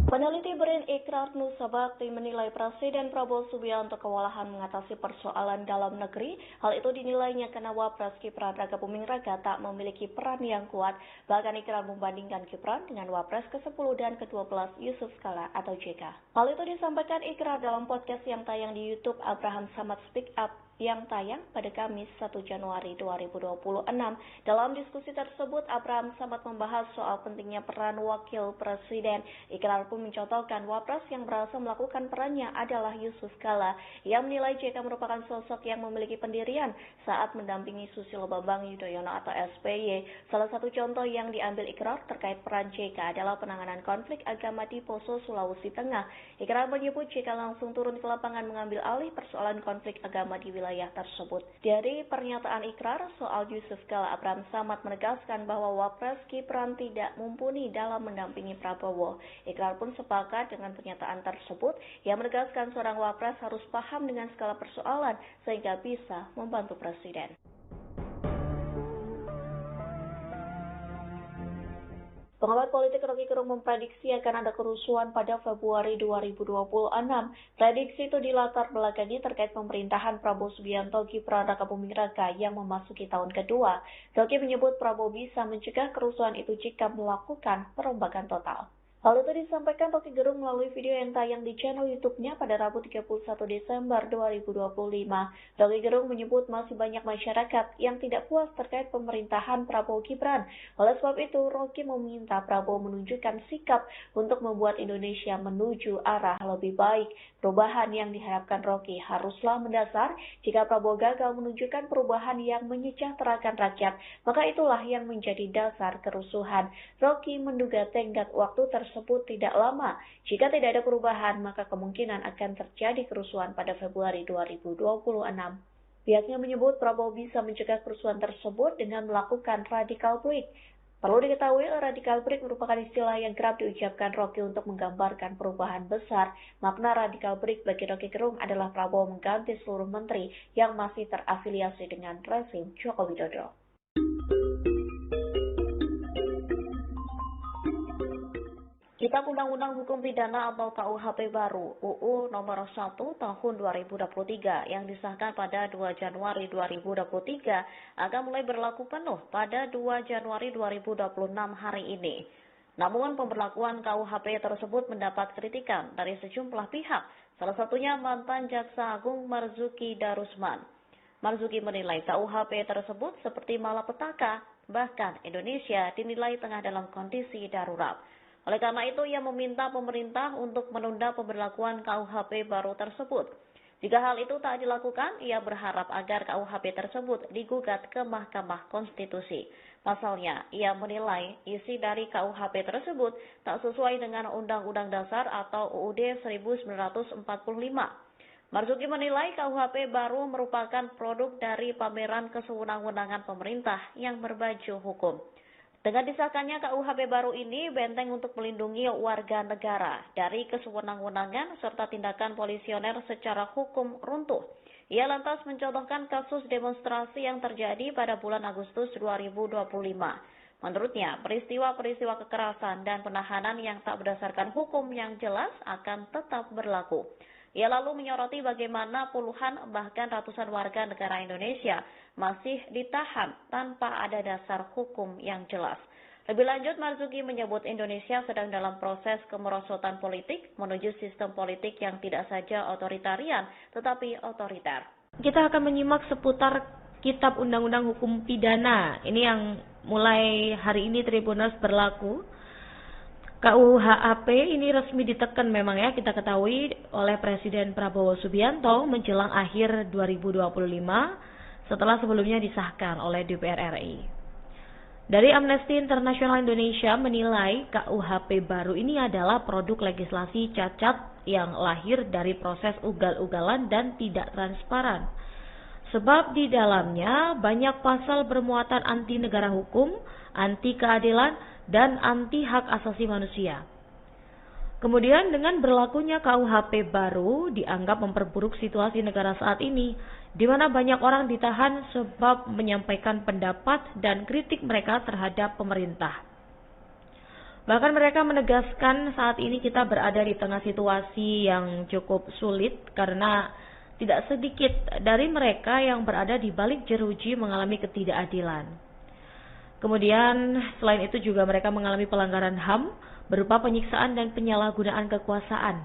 Peneliti BRIN Ikrar Nusa Bakti menilai Presiden Prabowo Subianto kewalahan mengatasi persoalan dalam negeri. Hal itu dinilainya karena Wapres Gibran Rakabuming Raka tak memiliki peran yang kuat. Bahkan Ikrar membandingkan Gibran dengan Wapres ke-10 dan ke-12 Yusuf Kala atau JK. Hal itu disampaikan Ikrar dalam podcast yang tayang di YouTube Abraham Samad Speak Up yang tayang pada Kamis 1 Januari 2026. Dalam diskusi tersebut, Abraham Samad membahas soal pentingnya peran wakil presiden. Ikrar pun mencontohkan Wapres yang berhasil melakukan perannya adalah Yusuf Kala. Ia menilai JK merupakan sosok yang memiliki pendirian saat mendampingi Susilo Bambang Yudhoyono atau SBY. Salah satu contoh yang diambil Ikrar terkait peran JK adalah penanganan konflik agama di Poso, Sulawesi Tengah. Ikrar menyebut JK langsung turun ke lapangan mengambil alih persoalan konflik agama di wilayah tersebut. Dari pernyataan Ikrar soal Yusuf Kala, Abraham Samad menegaskan bahwa Wapres Gibran tidak mumpuni dalam mendampingi Prabowo. Ikrar pun sepakat dengan pernyataan tersebut. Ia menegaskan seorang Wapres harus paham dengan skala persoalan sehingga bisa membantu Presiden. Pengamat politik Rocky Gerung memprediksi akan ada kerusuhan pada Februari 2026. Prediksi itu dilatar belakangi terkait pemerintahan Prabowo Subianto Gibran Rakabuming Raka yang memasuki tahun kedua. Rocky menyebut Prabowo bisa mencegah kerusuhan itu jika melakukan perombakan total. Hal itu disampaikan Rocky Gerung melalui video yang tayang di channel YouTube-nya pada Rabu 31 Desember 2025. Rocky Gerung menyebut masih banyak masyarakat yang tidak puas terkait pemerintahan Prabowo Gibran. Oleh sebab itu, Rocky meminta Prabowo menunjukkan sikap untuk membuat Indonesia menuju arah lebih baik. Perubahan yang diharapkan Rocky haruslah mendasar. Jika Prabowo gagal menunjukkan perubahan yang menyejahterakan rakyat, maka itulah yang menjadi dasar kerusuhan. Rocky menduga tenggat waktu tersebut tidak lama. Jika tidak ada perubahan, maka kemungkinan akan terjadi kerusuhan pada Februari 2026. Pihaknya menyebut Prabowo bisa mencegah kerusuhan tersebut dengan melakukan radical break. Perlu diketahui, radical break merupakan istilah yang kerap diucapkan Rocky untuk menggambarkan perubahan besar. Makna radical break bagi Rocky Gerung adalah Prabowo mengganti seluruh menteri yang masih terafiliasi dengan rezim Joko Widodo. Kitab Undang-Undang Hukum Pidana atau KUHP baru UU Nomor 1 Tahun 2023 yang disahkan pada 2 Januari 2023 akan mulai berlaku penuh pada 2 Januari 2026 hari ini. Namun pemberlakuan KUHP tersebut mendapat kritikan dari sejumlah pihak, salah satunya mantan Jaksa Agung Marzuki Darusman. Marzuki menilai KUHP tersebut seperti malapetaka, bahkan Indonesia dinilai tengah dalam kondisi darurat. Oleh karena itu, ia meminta pemerintah untuk menunda pemberlakuan KUHP baru tersebut. Jika hal itu tak dilakukan, ia berharap agar KUHP tersebut digugat ke Mahkamah Konstitusi. Pasalnya, ia menilai isi dari KUHP tersebut tak sesuai dengan Undang-Undang Dasar atau UUD 1945. Marzuki menilai KUHP baru merupakan produk dari pameran kesewenang-wenangan pemerintah yang berbaju hukum. Dengan disahkannya KUHP baru ini, benteng untuk melindungi warga negara dari kesewenang-wenangan serta tindakan polisioner secara hukum runtuh. Ia lantas mencontohkan kasus demonstrasi yang terjadi pada bulan Agustus 2025. Menurutnya, peristiwa-peristiwa kekerasan dan penahanan yang tak berdasarkan hukum yang jelas akan tetap berlaku. Ia lalu menyoroti bagaimana puluhan bahkan ratusan warga negara Indonesia masih ditahan tanpa ada dasar hukum yang jelas. Lebih lanjut, Marzuki menyebut Indonesia sedang dalam proses kemerosotan politik menuju sistem politik yang tidak saja otoritarian, tetapi otoriter. Kita akan menyimak seputar Kitab Undang-Undang Hukum Pidana. Ini yang mulai hari ini Tribuners berlaku. KUHP ini resmi ditekan memang ya, kita ketahui oleh Presiden Prabowo Subianto menjelang akhir 2025 setelah sebelumnya disahkan oleh DPR RI. Dari Amnesty International Indonesia menilai KUHP baru ini adalah produk legislasi cacat yang lahir dari proses ugal-ugalan dan tidak transparan. Sebab di dalamnya banyak pasal bermuatan anti negara hukum, anti keadilan, dan anti hak asasi manusia. Kemudian dengan berlakunya KUHP baru dianggap memperburuk situasi negara saat ini, di mana banyak orang ditahan sebab menyampaikan pendapat dan kritik mereka terhadap pemerintah. Bahkan mereka menegaskan saat ini kita berada di tengah situasi yang cukup sulit karena tidak sedikit dari mereka yang berada di balik jeruji mengalami ketidakadilan. Kemudian selain itu juga mereka mengalami pelanggaran HAM berupa penyiksaan dan penyalahgunaan kekuasaan.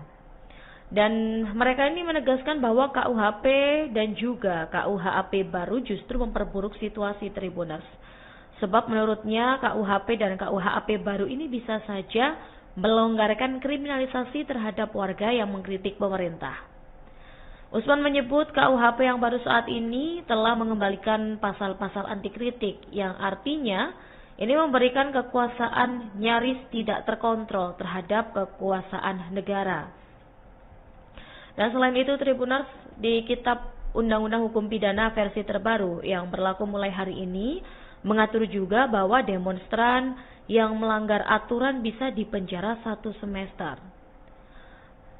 Dan mereka ini menegaskan bahwa KUHP dan juga KUHAP baru justru memperburuk situasi Tribuners. Sebab menurutnya KUHP dan KUHAP baru ini bisa saja melonggarkan kriminalisasi terhadap warga yang mengkritik pemerintah. Usman menyebut KUHP yang baru saat ini telah mengembalikan pasal-pasal anti kritik yang artinya ini memberikan kekuasaan nyaris tidak terkontrol terhadap kekuasaan negara. Dan selain itu Tribuners, di Kitab Undang-Undang Hukum Pidana versi terbaru yang berlaku mulai hari ini mengatur juga bahwa demonstran yang melanggar aturan bisa dipenjara 1 semester.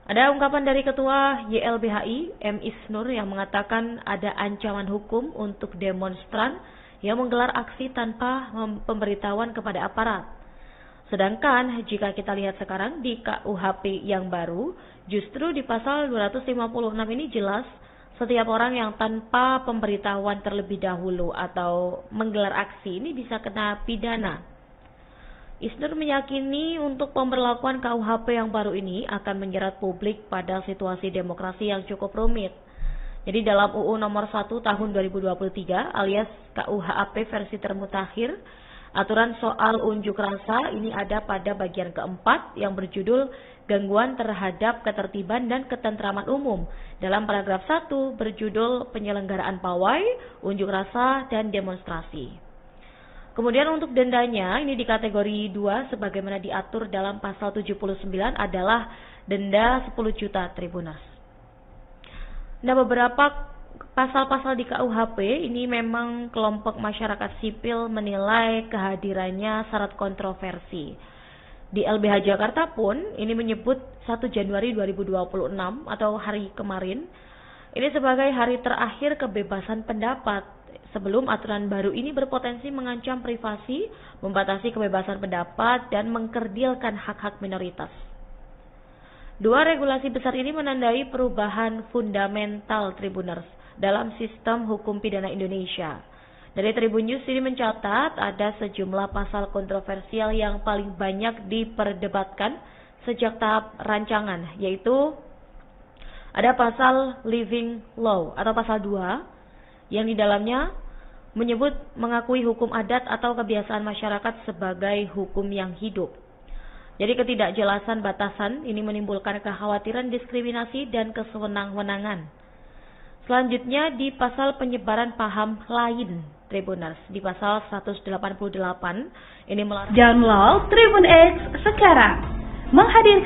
Ada ungkapan dari Ketua YLBHI M. Isnur yang mengatakan ada ancaman hukum untuk demonstran yang menggelar aksi tanpa pemberitahuan kepada aparat. Sedangkan jika kita lihat sekarang di KUHP yang baru, justru di pasal 256 ini jelas setiap orang yang tanpa pemberitahuan terlebih dahulu atau menggelar aksi ini bisa kena pidana. Isnur meyakini untuk pemberlakuan KUHP yang baru ini akan menjerat publik pada situasi demokrasi yang cukup rumit. Jadi dalam UU nomor 1 tahun 2023 alias KUHAP versi termutakhir, aturan soal unjuk rasa ini ada pada bagian keempat yang berjudul gangguan terhadap ketertiban dan ketentraman umum. Dalam paragraf 1 berjudul penyelenggaraan pawai, unjuk rasa, dan demonstrasi. Kemudian untuk dendanya ini di kategori 2 sebagaimana diatur dalam pasal 79 adalah denda 10 juta Tribuners. Nah, beberapa pasal-pasal di KUHP ini memang kelompok masyarakat sipil menilai kehadirannya syarat kontroversi. Di LBH Jakarta pun ini menyebut 1 Januari 2026 atau hari kemarin ini sebagai hari terakhir kebebasan pendapat sebelum aturan baru ini berpotensi mengancam privasi, membatasi kebebasan pendapat, dan mengkerdilkan hak-hak minoritas. Dua regulasi besar ini menandai perubahan fundamental Tribuners dalam sistem hukum pidana Indonesia. Dari Tribun News ini mencatat ada sejumlah pasal kontroversial yang paling banyak diperdebatkan sejak tahap rancangan, yaitu ada pasal Living Law atau pasal 2 yang di dalamnya menyebut mengakui hukum adat atau kebiasaan masyarakat sebagai hukum yang hidup. Jadi ketidakjelasan batasan ini menimbulkan kekhawatiran diskriminasi dan kesewenang-wenangan. Selanjutnya di pasal penyebaran paham lain Tribuners di pasal 188 ini melarang download Tribun X sekarang. Menghadirkan